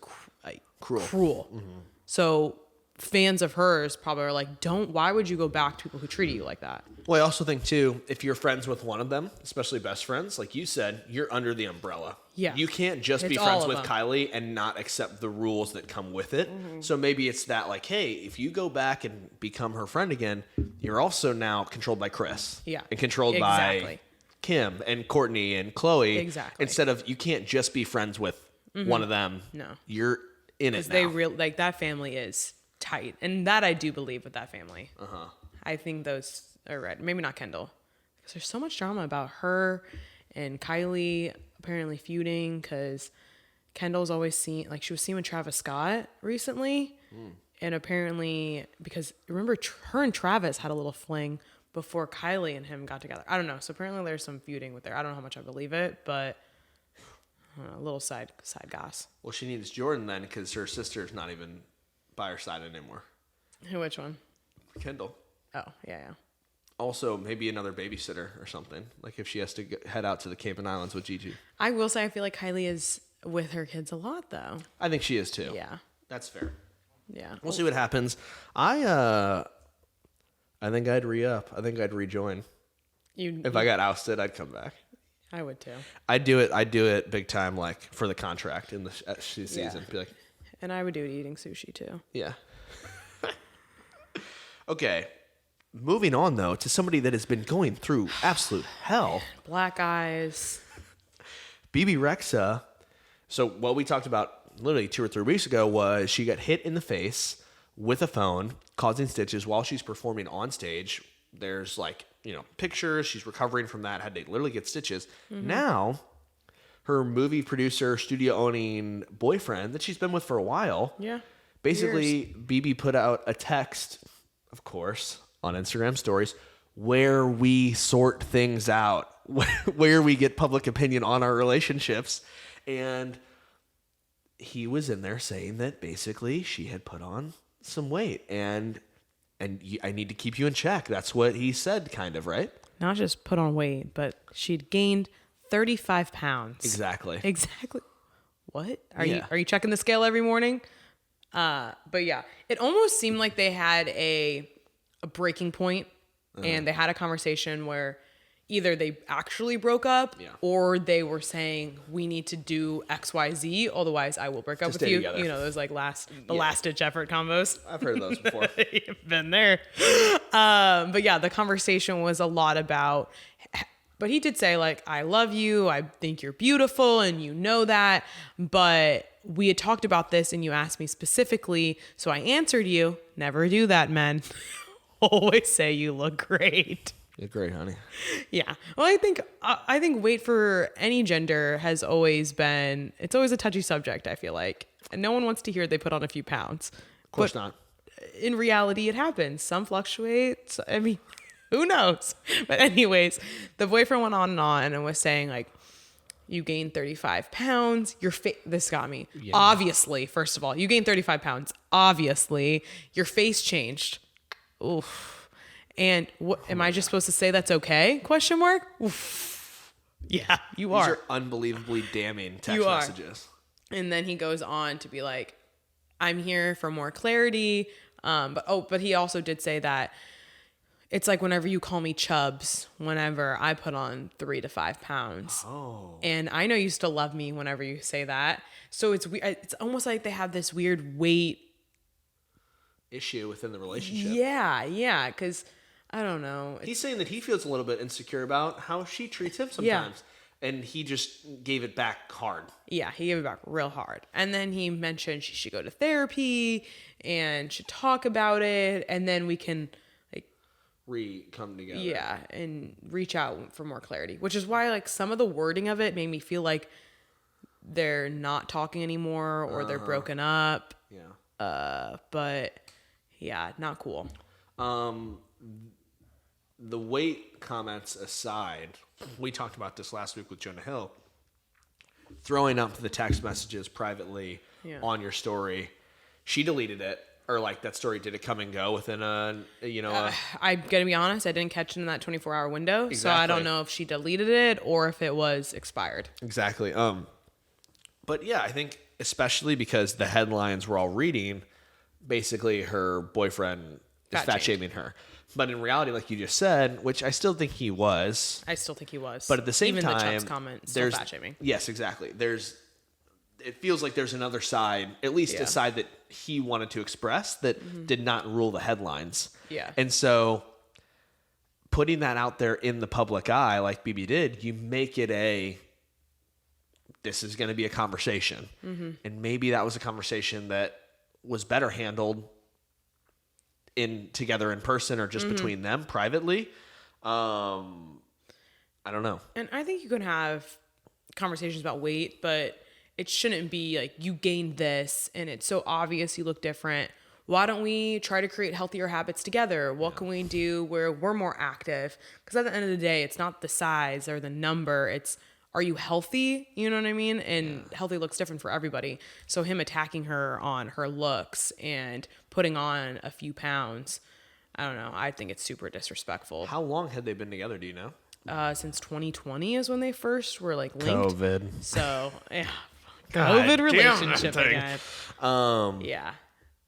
cruel. Mm-hmm. So fans of hers probably are like, why would you go back to people who treated you like that? Well, I also think too, if you're friends with one of them, especially best friends, like you said, you're under the umbrella. Yeah. You can't just be friends with Kylie and not accept the rules that come with it. Mm-hmm. So maybe it's that like, hey, if you go back and become her friend again, you're also now controlled by Chris. Yeah. And controlled by Kim and Courtney and Chloe. Exactly. Instead of, you can't just be friends with one of them. No. You're in it now. They that family is tight. And that I do believe with that family. I think those are right. Maybe not Kendall. Because there's so much drama about her and Kylie apparently feuding, because Kendall's always seen, like she was seen with Travis Scott recently. And apparently, because remember her and Travis had a little fling before Kylie and him got together. I don't know. So apparently there's some feuding with her. I don't know how much I believe it, but a little side goss. Well, she needs Jordan then, because her sister's not even by her side anymore. Which one? Kendall. Oh, yeah. Also, maybe another babysitter or something. Like if she has to head out to the Cayman Islands with Gigi. I will say I feel like Kylie is with her kids a lot, though. I think she is too. Yeah. That's fair. Yeah. We'll see what happens. I think I'd re-up. I think I'd rejoin. If I got ousted, I'd come back. I would too. I'd do it big time, like for the contract in the season. Yeah. Be like, and I would do it eating sushi too. Yeah. Okay. Moving on though to somebody that has been going through absolute hell. Black eyes. BB Rexa. So what we talked about literally 2 or 3 weeks ago was she got hit in the face with a phone, causing stitches while she's performing on stage. There's like, pictures. She's recovering from that. Had to literally get stitches. Mm-hmm. Now, her movie producer, studio owning boyfriend that she's been with for a while. Yeah. Basically, BB put out a text, of course, on Instagram stories where we sort things out, where we get public opinion on our relationships. And he was in there saying that basically she had put on some weight and I need to keep you in check. That's what he said, kind of, right? Not just put on weight, but she'd gained 35 pounds. Exactly. What? Are you checking the scale every morning? But yeah, it almost seemed like they had a breaking point, and they had a conversation where either they actually broke up or they were saying we need to do XYZ, otherwise I will break up with you. Together. Those like last ditch effort combos. I've heard of those before. You've been there. But yeah, the conversation was a lot about, but he did say like, I love you. I think you're beautiful and you know that, but we had talked about this and you asked me specifically. So I answered you, never do that, men. Always say you look great. You're great, honey. Yeah. Well, I think weight for any gender has always been, it's always a touchy subject, I feel like. And no one wants to hear they put on a few pounds. Of course not. In reality, it happens. Some fluctuate. I mean, who knows? But anyways, the boyfriend went on and was saying like, you gained 35 pounds. This got me. Yeah. Obviously, first of all, you gained 35 pounds. Obviously, your face changed. Oof. And what am I just supposed to say that's okay? Question mark? Oof. Yeah, you are. These are unbelievably damning text messages. And then he goes on to be like, I'm here for more clarity. But he also did say that it's like whenever you call me chubs, whenever I put on 3 to 5 pounds. Oh. And I know you still love me whenever you say that. So it's almost like they have this weird weight issue within the relationship. Yeah. Because I don't know. He's saying that he feels a little bit insecure about how she treats him sometimes. And he just gave it back hard. Yeah, he gave it back real hard. And then he mentioned she should go to therapy and should talk about it. And then we can come together. Yeah, and reach out for more clarity. Which is why like some of the wording of it made me feel like they're not talking anymore or they're broken up. Yeah. But yeah, not cool. The weight comments aside, we talked about this last week with Jonah Hill. Throwing up the text messages privately on your story. She deleted it, or like that story, did it come and go within I'm gonna be honest, I didn't catch it in that 24-hour window. Exactly. So I don't know if she deleted it or if it was expired. Exactly. But yeah, I think especially because the headlines we're all reading, basically her boyfriend is fat shaming her. But in reality, like you just said, which I still think he was. I still think he was. But at the same time, even the Chubbs comment, still fat shaming. Yes, exactly. It feels like there's another side, at least a side that he wanted to express that did not rule the headlines. Yeah. And so putting that out there in the public eye, like BB did, you make it this is going to be a conversation. Mm-hmm. And maybe that was a conversation that was better handled together in person or just between them privately. I don't know. And I think you can have conversations about weight, but it shouldn't be like you gained this and it's so obvious you look different. Why don't we try to create healthier habits together? What can we do where we're more active? Because at the end of the day, it's not the size or the number. It's, are you healthy? You know what I mean? And healthy looks different for everybody. So him attacking her on her looks and putting on a few pounds, I don't know. I think it's super disrespectful. How long had they been together? Do you know? Since 2020 is when they first were like linked. COVID. So yeah, God COVID relationship again. Um, Yeah.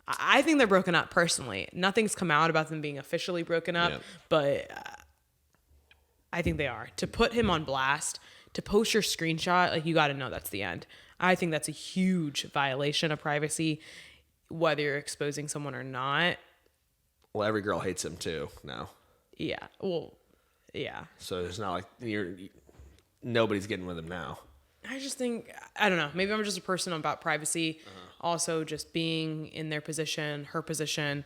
I think they're broken up personally. Nothing's come out about them being officially broken up, but I think they are. To put him on blast, to post your screenshot, like you got to know that's the end. I think that's a huge violation of privacy, whether you're exposing someone or not. Well, every girl hates him too now. Yeah. Well, yeah. So it's not like nobody's getting with him now. I just think, I don't know. Maybe I'm just a person about privacy. Also, just being in their position, her position.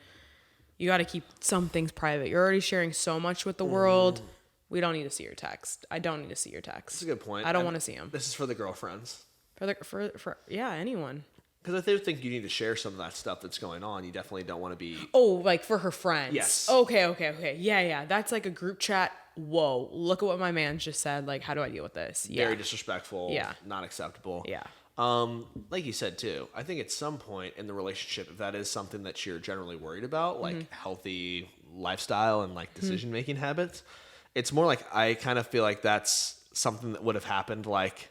You got to keep some things private. You're already sharing so much with the world. We don't need to see your text. I don't need to see your text. That's a good point. I don't want to see them. This is for the girlfriends. For anyone. Because I think you need to share some of that stuff that's going on. You definitely don't want to be... Oh, like for her friends. Yes. Okay. Yeah. That's like a group chat. Whoa, look at what my man just said. Like, how do I deal with this? Yeah. Very disrespectful. Yeah. Not acceptable. Yeah. Like you said too, I think at some point in the relationship, if that is something that you're generally worried about, like healthy lifestyle and like decision-making habits, it's more like I kind of feel like that's something that would have happened like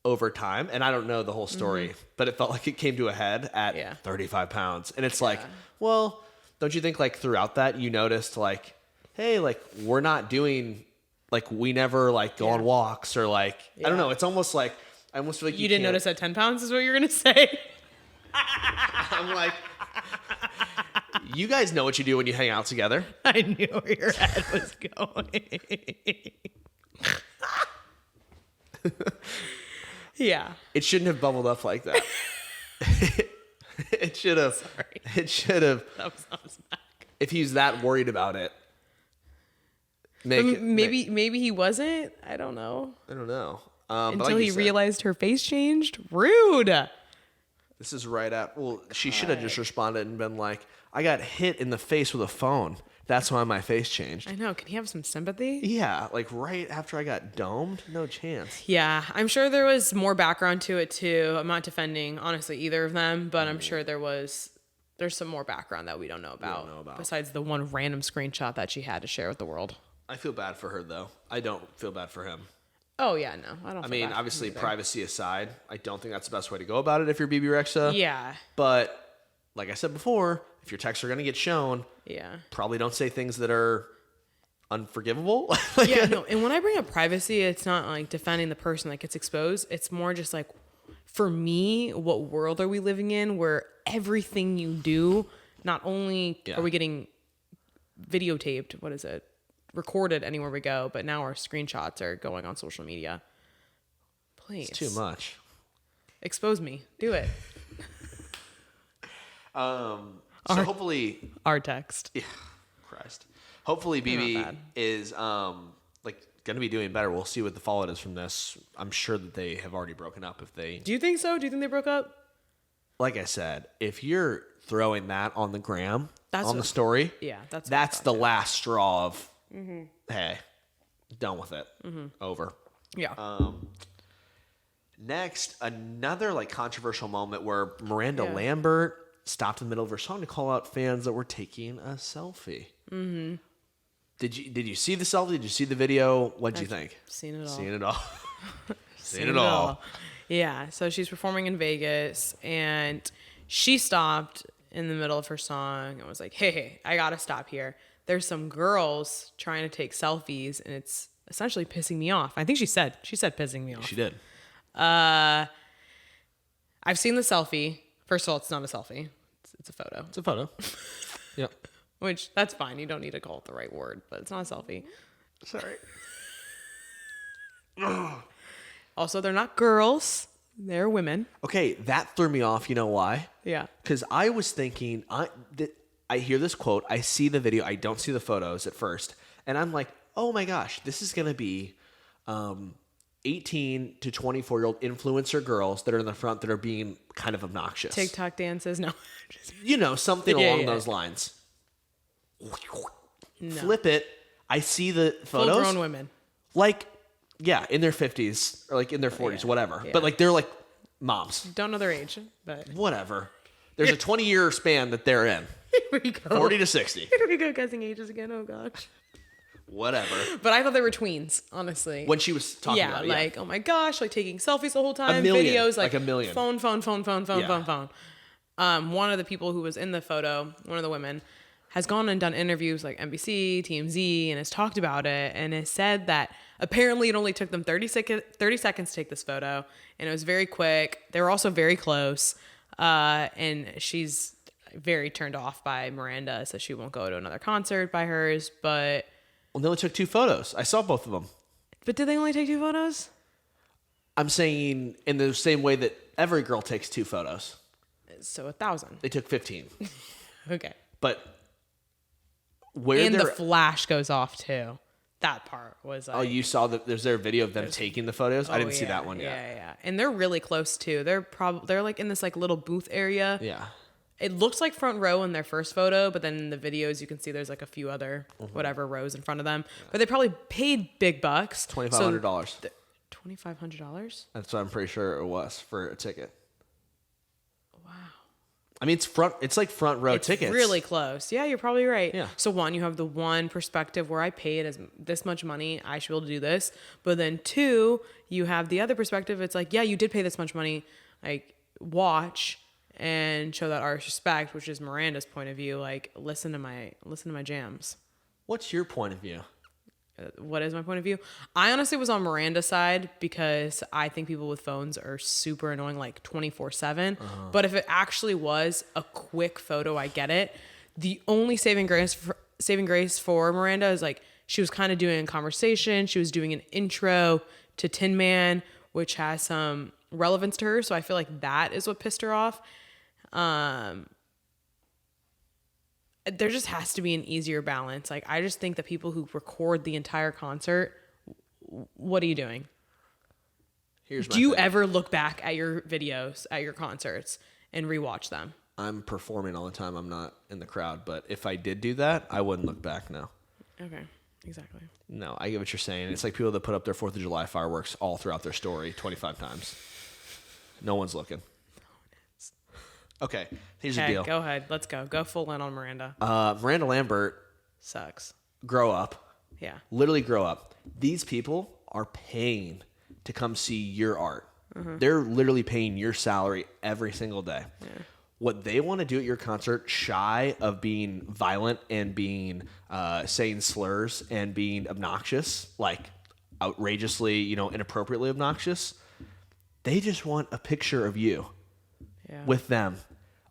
over time. And I don't know the whole story, but it felt like it came to a head at 35 pounds. And it's like, well, don't you think like throughout that you noticed like, hey, like we're not doing, like we never like go on walks or like, I don't know. It's almost like, I almost feel like you didn't notice that 10 pounds is what you're going to say. I'm like, you guys know what you do when you hang out together. I knew where your head was going. Yeah. It shouldn't have bubbled up like that. It should have. Sorry. It should have. That was on his back. If he's that worried about it, maybe he wasn't. I don't know. I don't know. Until he realized her face changed. Rude. This is right at. Well, she should have just responded and been like, "I got hit in the face with a phone. That's why my face changed." I know. Can he have some sympathy? Yeah, like right after I got domed, no chance. Yeah, I'm sure there was more background to it too. I'm not defending honestly either of them, but I'm sure there's some more background that we don't know about. Besides the one random screenshot that she had to share with the world. I feel bad for her though. I don't feel bad for him. Oh yeah, no, I don't. I mean, obviously, privacy aside, I don't think that's the best way to go about it if you're BB Rexa. Yeah. But like I said before, if your texts are going to get shown, probably don't say things that are unforgivable. Yeah, no. And when I bring up privacy, it's not like defending the person that gets exposed. It's more just like, for me, what world are we living in where everything you do, not only are we getting videotaped, what is it? recorded anywhere we go, but now our screenshots are going on social media. Please. It's too much. Expose me. Do it. Hopefully our text. Yeah, Christ. Hopefully BB is going to be doing better. We'll see what the fallout is from this. I'm sure that they have already broken up if they... Do you think so? Do you think they broke up? Like I said, if you're throwing that on the gram, the story, that's the last straw of, hey, done with it. Over. Yeah. Next, another like controversial moment where Miranda Lambert stopped in the middle of her song to call out fans that were taking a selfie. Mm-hmm. Did you see the selfie? Did you see the video? What'd you think? Seen it all. Seen it all. Seen it all. Yeah. So she's performing in Vegas, and she stopped in the middle of her song and was like, hey, I gotta stop here. There's some girls trying to take selfies, and it's essentially pissing me off. I think she said pissing me off. She did. I've seen the selfie. First of all, it's not a selfie. It's a photo. It's a photo. Yep. Which, that's fine. You don't need to call it the right word, but it's not a selfie. Sorry. Also, they're not girls. They're women. Okay, that threw me off. You know why? Yeah. Because I was thinking, I hear this quote, I see the video, I don't see the photos at first, and I'm like, oh my gosh, this is going to be 18 to 24-year-old influencer girls that are in the front that are being kind of obnoxious. TikTok dances? No. Something along those lines. No. Flip it. I see the photos. Full-grown women. Like, in their 50s or like in their 40s, whatever. Yeah. But like they're like moms. Don't know their age, but whatever. There's a 20-year span that they're in. Here we go. 40 to 60. Here we go, guessing ages again. Oh gosh. Whatever. But I thought they were tweens, honestly. When she was talking about it. Yeah, like, oh my gosh, like taking selfies the whole time. A million, videos, like a million. Phone. One of the people who was in the photo, one of the women, has gone and done interviews like NBC, TMZ, and has talked about it and has said that apparently it only took them 30 seconds to take this photo, and it was very quick. They were also very close, and she's very turned off by Miranda, so she won't go to another concert by hers, but... Well, they only took 2 photos. I saw both of them. But did they only take 2 photos? I'm saying in the same way that every girl takes 2 photos. So 1,000. They took 15. Okay. But the flash goes off too. That part was like... Oh, you saw that? There's their video of them taking the photos? I didn't see that one yet. Yeah. And they're really close too. They're like in this like little booth area. Yeah. It looks like front row in their first photo, but then in the videos you can see there's like a few other whatever rows in front of them. Yeah. But they probably paid big bucks. $2,500. $2,500? That's what I'm pretty sure it was for a ticket. Wow. I mean, it's like front row tickets. It's really close. Yeah, you're probably right. Yeah. So one, you have the one perspective where I paid this much money, I should be able to do this. But then 2, you have the other perspective. It's like, yeah, you did pay this much money. Like, watch and show that artist respect, which is Miranda's point of view. Like, listen to my jams. What's your point of view? What is my point of view? I honestly was on Miranda's side because I think people with phones are super annoying, like 24/7. But if it actually was a quick photo, I get it. The only saving grace for Miranda is like she was kind of doing a conversation. She was doing an intro to Tin Man, which has some relevance to her. So I feel like that is what pissed her off. There just has to be an easier balance. Like, I just think that people who record the entire concert, what are you doing? Do you ever look back at your videos at your concerts and rewatch them? I'm performing all the time. I'm not in the crowd. But if I did do that, I wouldn't look back now. Okay, exactly. No, I get what you're saying. It's like people that put up their 4th of July fireworks all throughout their story 25 times. No one's looking. Okay, here's the deal. Go ahead. Let's go. Go full in on Miranda. Miranda Lambert sucks. Grow up. Yeah. Literally grow up. These people are paying to come see your art. They're literally paying your salary every single day. Yeah. What they want to do at your concert, shy of being violent and being saying slurs and being obnoxious, like outrageously, inappropriately obnoxious, they just want a picture of you with them.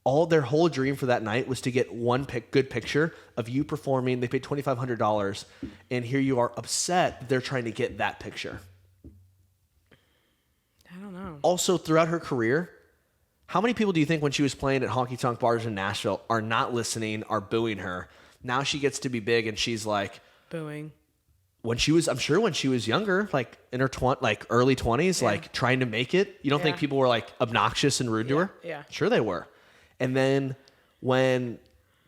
All their whole dream for that night was to get one good picture of you performing. They paid $2,500, and here you are upset that they're trying to get that picture. I don't know. Also, throughout her career, how many people do you think when she was playing at honky-tonk bars in Nashville are not listening, are booing her? Now she gets to be big, and she's like... Booing. I'm sure when she was younger, like in her early 20s, like trying to make it, you don't think people were like obnoxious and rude to her? Yeah. Sure they were. And then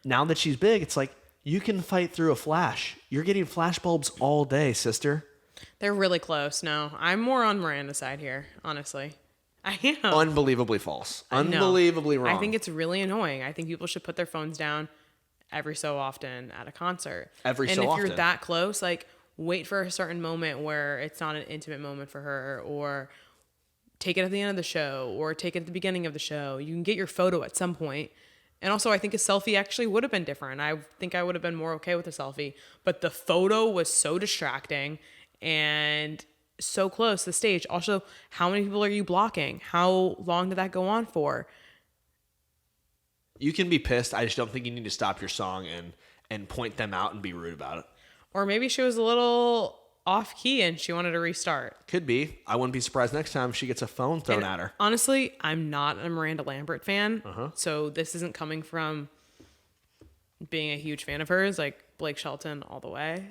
now that she's big, it's like, you can fight through a flash. You're getting flash bulbs all day, sister. They're really close. No, I'm more on Miranda's side here, honestly. I am. Unbelievably false. Unbelievably wrong. I think it's really annoying. I think people should put their phones down every so often at a concert. And if you're that close, like, wait for a certain moment where it's not an intimate moment for her, or take it at the end of the show, or take it at the beginning of the show. You can get your photo at some point. And also, I think a selfie actually would have been different. I think I would have been more okay with a selfie. But the photo was so distracting and so close to the stage. Also, how many people are you blocking? How long did that go on for? You can be pissed. I just don't think you need to stop your song and point them out and be rude about it. Or maybe she was a little off key and she wanted to restart. Could be. I wouldn't be surprised next time she gets a phone thrown at her. Honestly, I'm not a Miranda Lambert fan. So this isn't coming from being a huge fan of hers, like Blake Shelton all the way,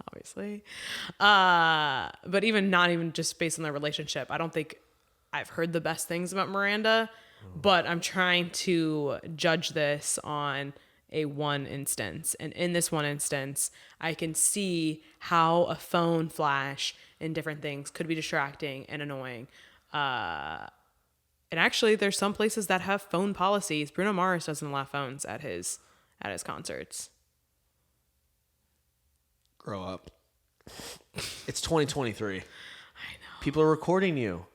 obviously. But not even just based on their relationship. I don't think I've heard the best things about Miranda, but I'm trying to judge this on a one instance. And in this one instance, I can see how a phone flash and different things could be distracting and annoying. And actually, there's some places that have phone policies. Bruno Mars doesn't allow phones at his concerts. Grow up. It's 2023. I know. People are recording you.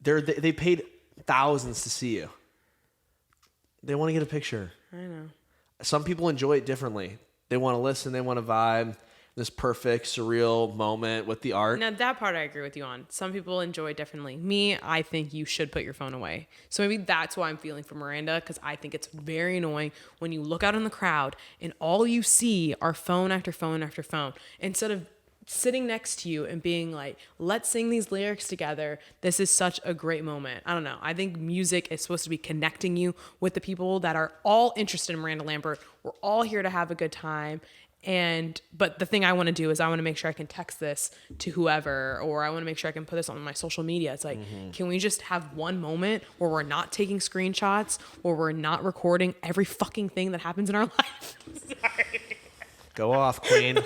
They paid thousands to see you. They want to get a picture. I know. Some people enjoy it differently. They want to listen. They want to vibe. This perfect, surreal moment with the art. Now, that part I agree with you on. Some people enjoy it differently. Me, I think you should put your phone away. So maybe that's why I'm feeling for Miranda, because I think it's very annoying when you look out in the crowd and all you see are phone after phone after phone. Instead of sitting next to you and being like, let's sing these lyrics together. This is such a great moment. I don't know. I think music is supposed to be connecting you with the people that are all interested in Miranda Lambert. We're all here to have a good time. But the thing I want to do is I want to make sure I can text this to whoever, or I want to make sure I can put this on my social media. It's like, can we just have one moment where we're not taking screenshots, or we're not recording every fucking thing that happens in our life? Sorry. Go off, queen.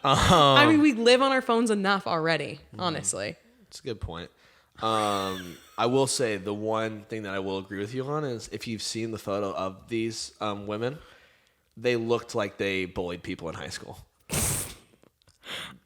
I mean, we live on our phones enough already, honestly. That's a good point. I will say the one thing that I will agree with you on is if you've seen the photo of these women, they looked like they bullied people in high school.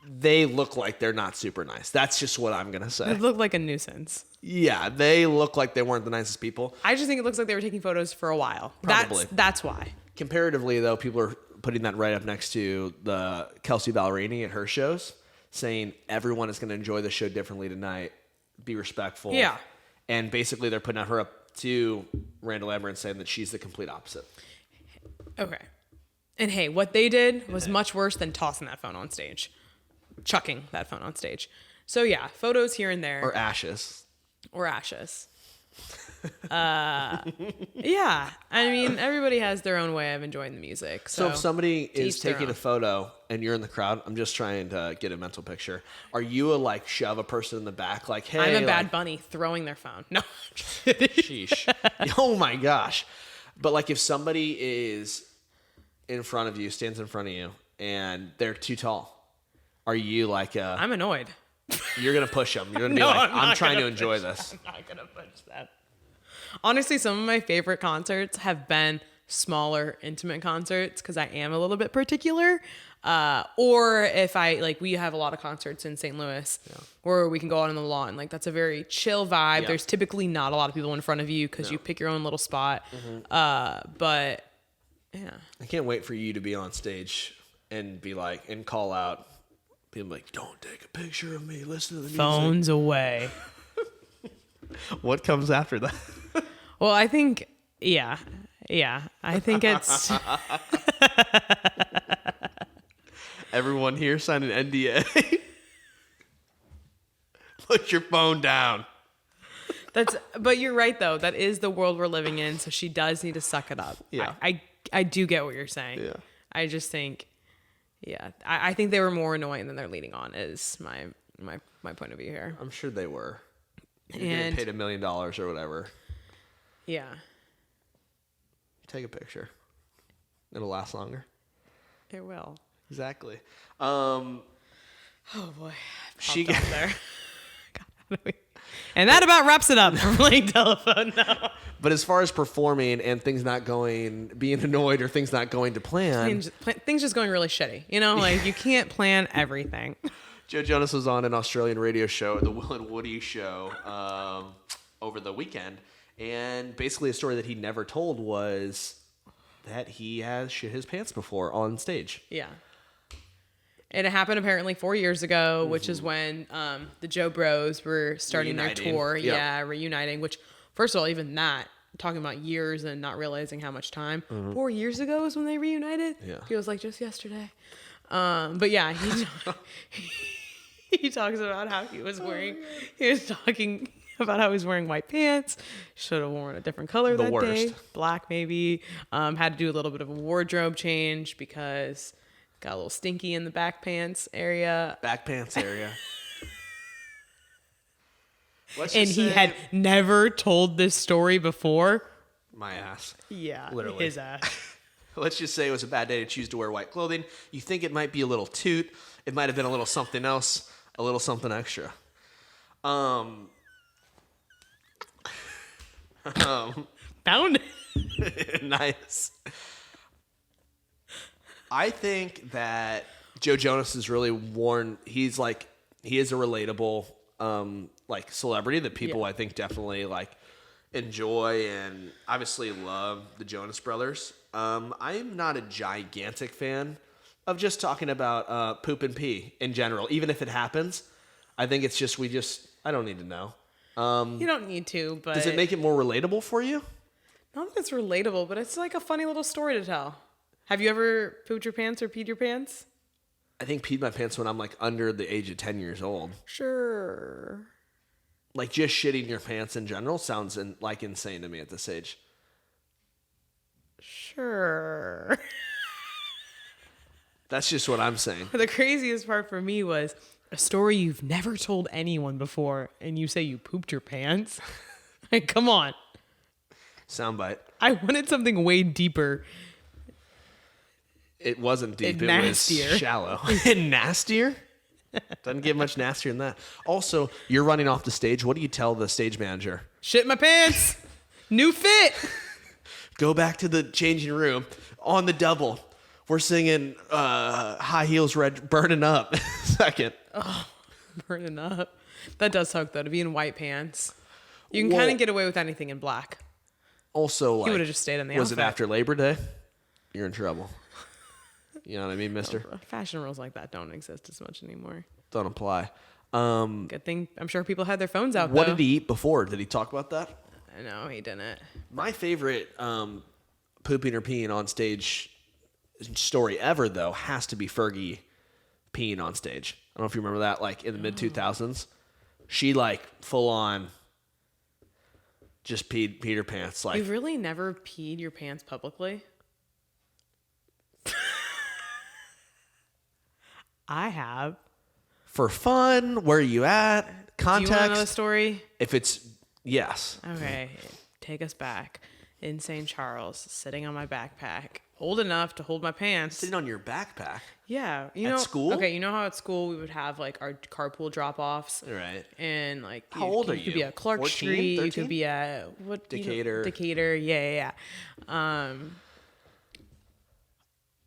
They look like they're not super nice. That's just what I'm going to say. They look like a nuisance. Yeah, they look like they weren't the nicest people. I just think it looks like they were taking photos for a while. Probably. That's why. Comparatively, though, people are putting that right up next to the Kelsey Ballerini at her shows, saying everyone is going to enjoy the show differently tonight. Be respectful. Yeah. And basically, they're putting her up to Miranda Lambert and saying that she's the complete opposite. Okay. And hey, what they did was much worse than tossing that phone on stage. Chucking that phone on stage. So yeah, photos here and there. Or ashes. Yeah. I mean, everybody has their own way of enjoying the music. So if somebody is taking a photo and you're in the crowd, I'm just trying to get a mental picture. Are you shove a person in the back? Like, hey. I'm a bad bunny throwing their phone. No. Sheesh. Oh my gosh. But if somebody is in front of you, stands in front of you, and they're too tall, are you I'm annoyed. You're going to push them. You're going to be I'm trying to enjoy this. I'm not going to push that. Honestly, some of my favorite concerts have been smaller, intimate concerts because I am a little bit particular. Or if we have a lot of concerts in St. Louis where we can go out on the lawn. That's a very chill vibe. Yeah. There's typically not a lot of people in front of you because you pick your own little spot. But yeah. I can't wait for you to be on stage and be and call out. People don't take a picture of me. Listen to the music. Phones away. What comes after that? Well, I think Yeah. I think it's Everyone here sign an NDA. Put your phone down. But you're right though. That is the world we're living in. So she does need to suck it up. Yeah. I do get what you're saying. Yeah. I just think, I think they were more annoying than they're leading on is my point of view here. I'm sure they were. You're And getting paid $1 million or whatever. yeah, Take a picture. It'll last longer. it will. Exactly. Oh boy, She popped off there. God, and that about wraps it up for playing telephone now. But as far as performing and things not going, being annoyed or things not going to plan, Things just going really shitty. You know, like you can't plan everything. Joe Jonas was on an Australian radio show, the Will and Woody show, over the weekend. And basically a story that he never told was that he has shit his pants before on stage. Yeah. And it happened apparently 4 years ago, which is when the Joe Bros were starting Reuniting. their tour. Yep. Yeah, reuniting, which, first of all, even that, talking about years and not realizing how much time. 4 years ago is when they reunited. Yeah. Feels like just yesterday. But yeah, he talks about how he was talking about how he was wearing white pants. Should have worn a different color The that worst. day. Black maybe. Had to do a little bit of a wardrobe change because got a little stinky in the back pants area. Back pants area. And he had never told this story before. My ass. Yeah, Literally. his ass. Let's just say it was a bad day to choose to wear white clothing. You think it might be a little toot. It might have been a little something else, a little something extra. Found Nice. I think that Joe Jonas is really worn. He is a relatable like celebrity that people I think definitely like enjoy and obviously love the Jonas Brothers. I'm not a gigantic fan of just talking about poop and pee in general, even if it happens. I think it's just I don't need to know. You don't need to, but Does it make it more relatable for you? not that it's relatable, but it's like a funny little story to tell. Have you ever pooped your pants or peed your pants? I think peed my pants when I'm like under the age of 10 years old. Sure. Like just shitting your pants in general sounds like insane to me at this age. Sure. That's just what I'm saying. The craziest part for me was a story you've never told anyone before, and you say you pooped your pants? Like, come on. Soundbite. I wanted something way deeper. It wasn't deep. And it nastier. was shallow. And nastier? Doesn't get much nastier than that. Also, you're running off the stage. What do you tell the stage manager? Shit my pants. New fit. Go back to the changing room on the double. We're singing High Heels Red Burning Up. Second. Oh, burning up. That does suck, though, to be in white pants. You can Well, kind of get away with anything in black. Also, like, He would have just stayed in the was outfit. it after Labor Day? You're in trouble. You know what I mean, mister? Fashion rules like that don't exist as much anymore. Don't apply. Good thing. I'm sure people had their phones out, What though. did he eat before? Did he talk about that? No, he didn't. My favorite pooping or peeing on stage story ever, though, has to be Fergie peeing on stage. I don't know if you remember that, like in the mid-2000s. She, like, full on just peed her pants. Like, You've really never peed your pants publicly? I have. for fun, where are you at? Do you want Context. another story? If it's, yes. Okay, take us back. In St. Charles, sitting on my backpack, old enough to hold my pants. Sitting on your backpack. Yeah, you At know. school? Okay, you know how at school we would have like our carpool drop-offs, Right. and like How old are You could you? be at Clark 14, Street. You 13? could be at what? Decatur. Decatur. Yeah.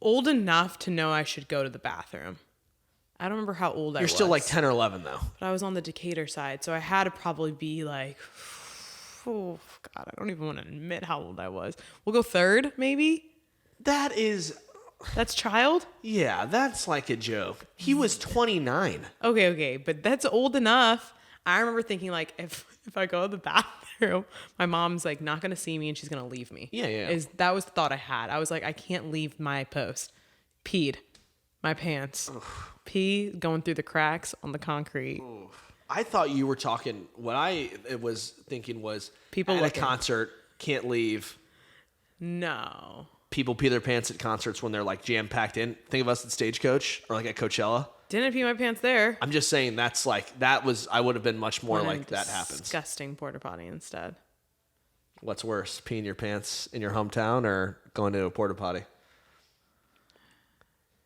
Old enough to know I should go to the bathroom. I don't remember how old I You're was. still like 10 or 11, though. But I was on the Decatur side, so I had to probably be like, oh God, I don't even want to admit how old I was. We'll go third, maybe. That is, That's child. yeah, that's like a joke. He was 29. Okay, but that's old enough. I remember thinking like, if I go to the bathroom, my mom's like not gonna see me and she's gonna leave me. Yeah. That was the thought I had. I was like, I can't leave my post. Peed my pants. Pee going through the cracks on the concrete. I thought you were talking. What I was thinking was People at looking. a concert can't leave. No. People pee their pants at concerts when they're like jam packed in. Think of us at Stagecoach or like at Coachella. Didn't pee my pants there. I'm just saying that was. I would have been much more like that happens. Disgusting porta potty instead. What's worse, peeing your pants in your hometown or going to a porta potty?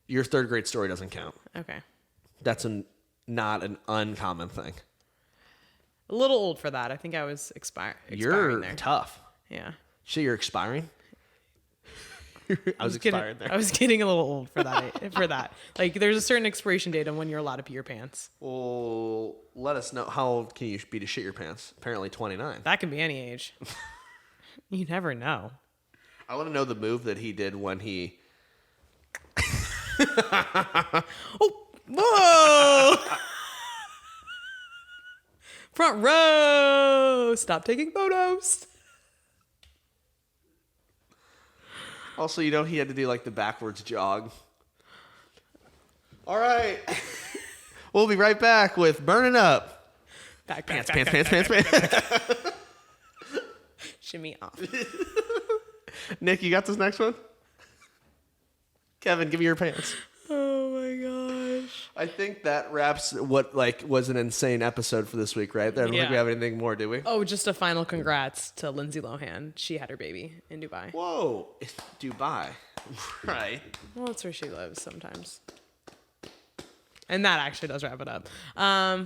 Your third grade story doesn't count. Okay. That's not an uncommon thing. A little old for that. I think I was expiring You're there. tough. Yeah. So you're expiring? I was expired there. I was getting a little old for that. Like, there's a certain expiration date on when you're allowed to pee your pants. Well, let us know. How old can you be to shit your pants? Apparently 29. That can be any age. You never know. I want to know the move that he did when he... Oh, whoa! Front row. Stop taking photos. Also, he had to do like the backwards jog. All right. We'll be right back with Burning Up. Pants. Shimmy off. Nick, you got this next one? Kevin, give me your pants. Oh my gosh. I think that wraps what was an insane episode for this week, right? I don't think we have anything more, do we? Oh, just a final congrats to Lindsay Lohan. She had her baby in Dubai. Whoa. It's Dubai. Right. Well, that's where she lives sometimes. And that actually does wrap it up.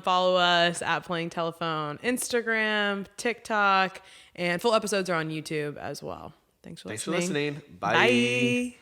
Follow us at Playing Telephone, Instagram, TikTok, and full episodes are on YouTube as well. Thanks for listening. Bye. Bye.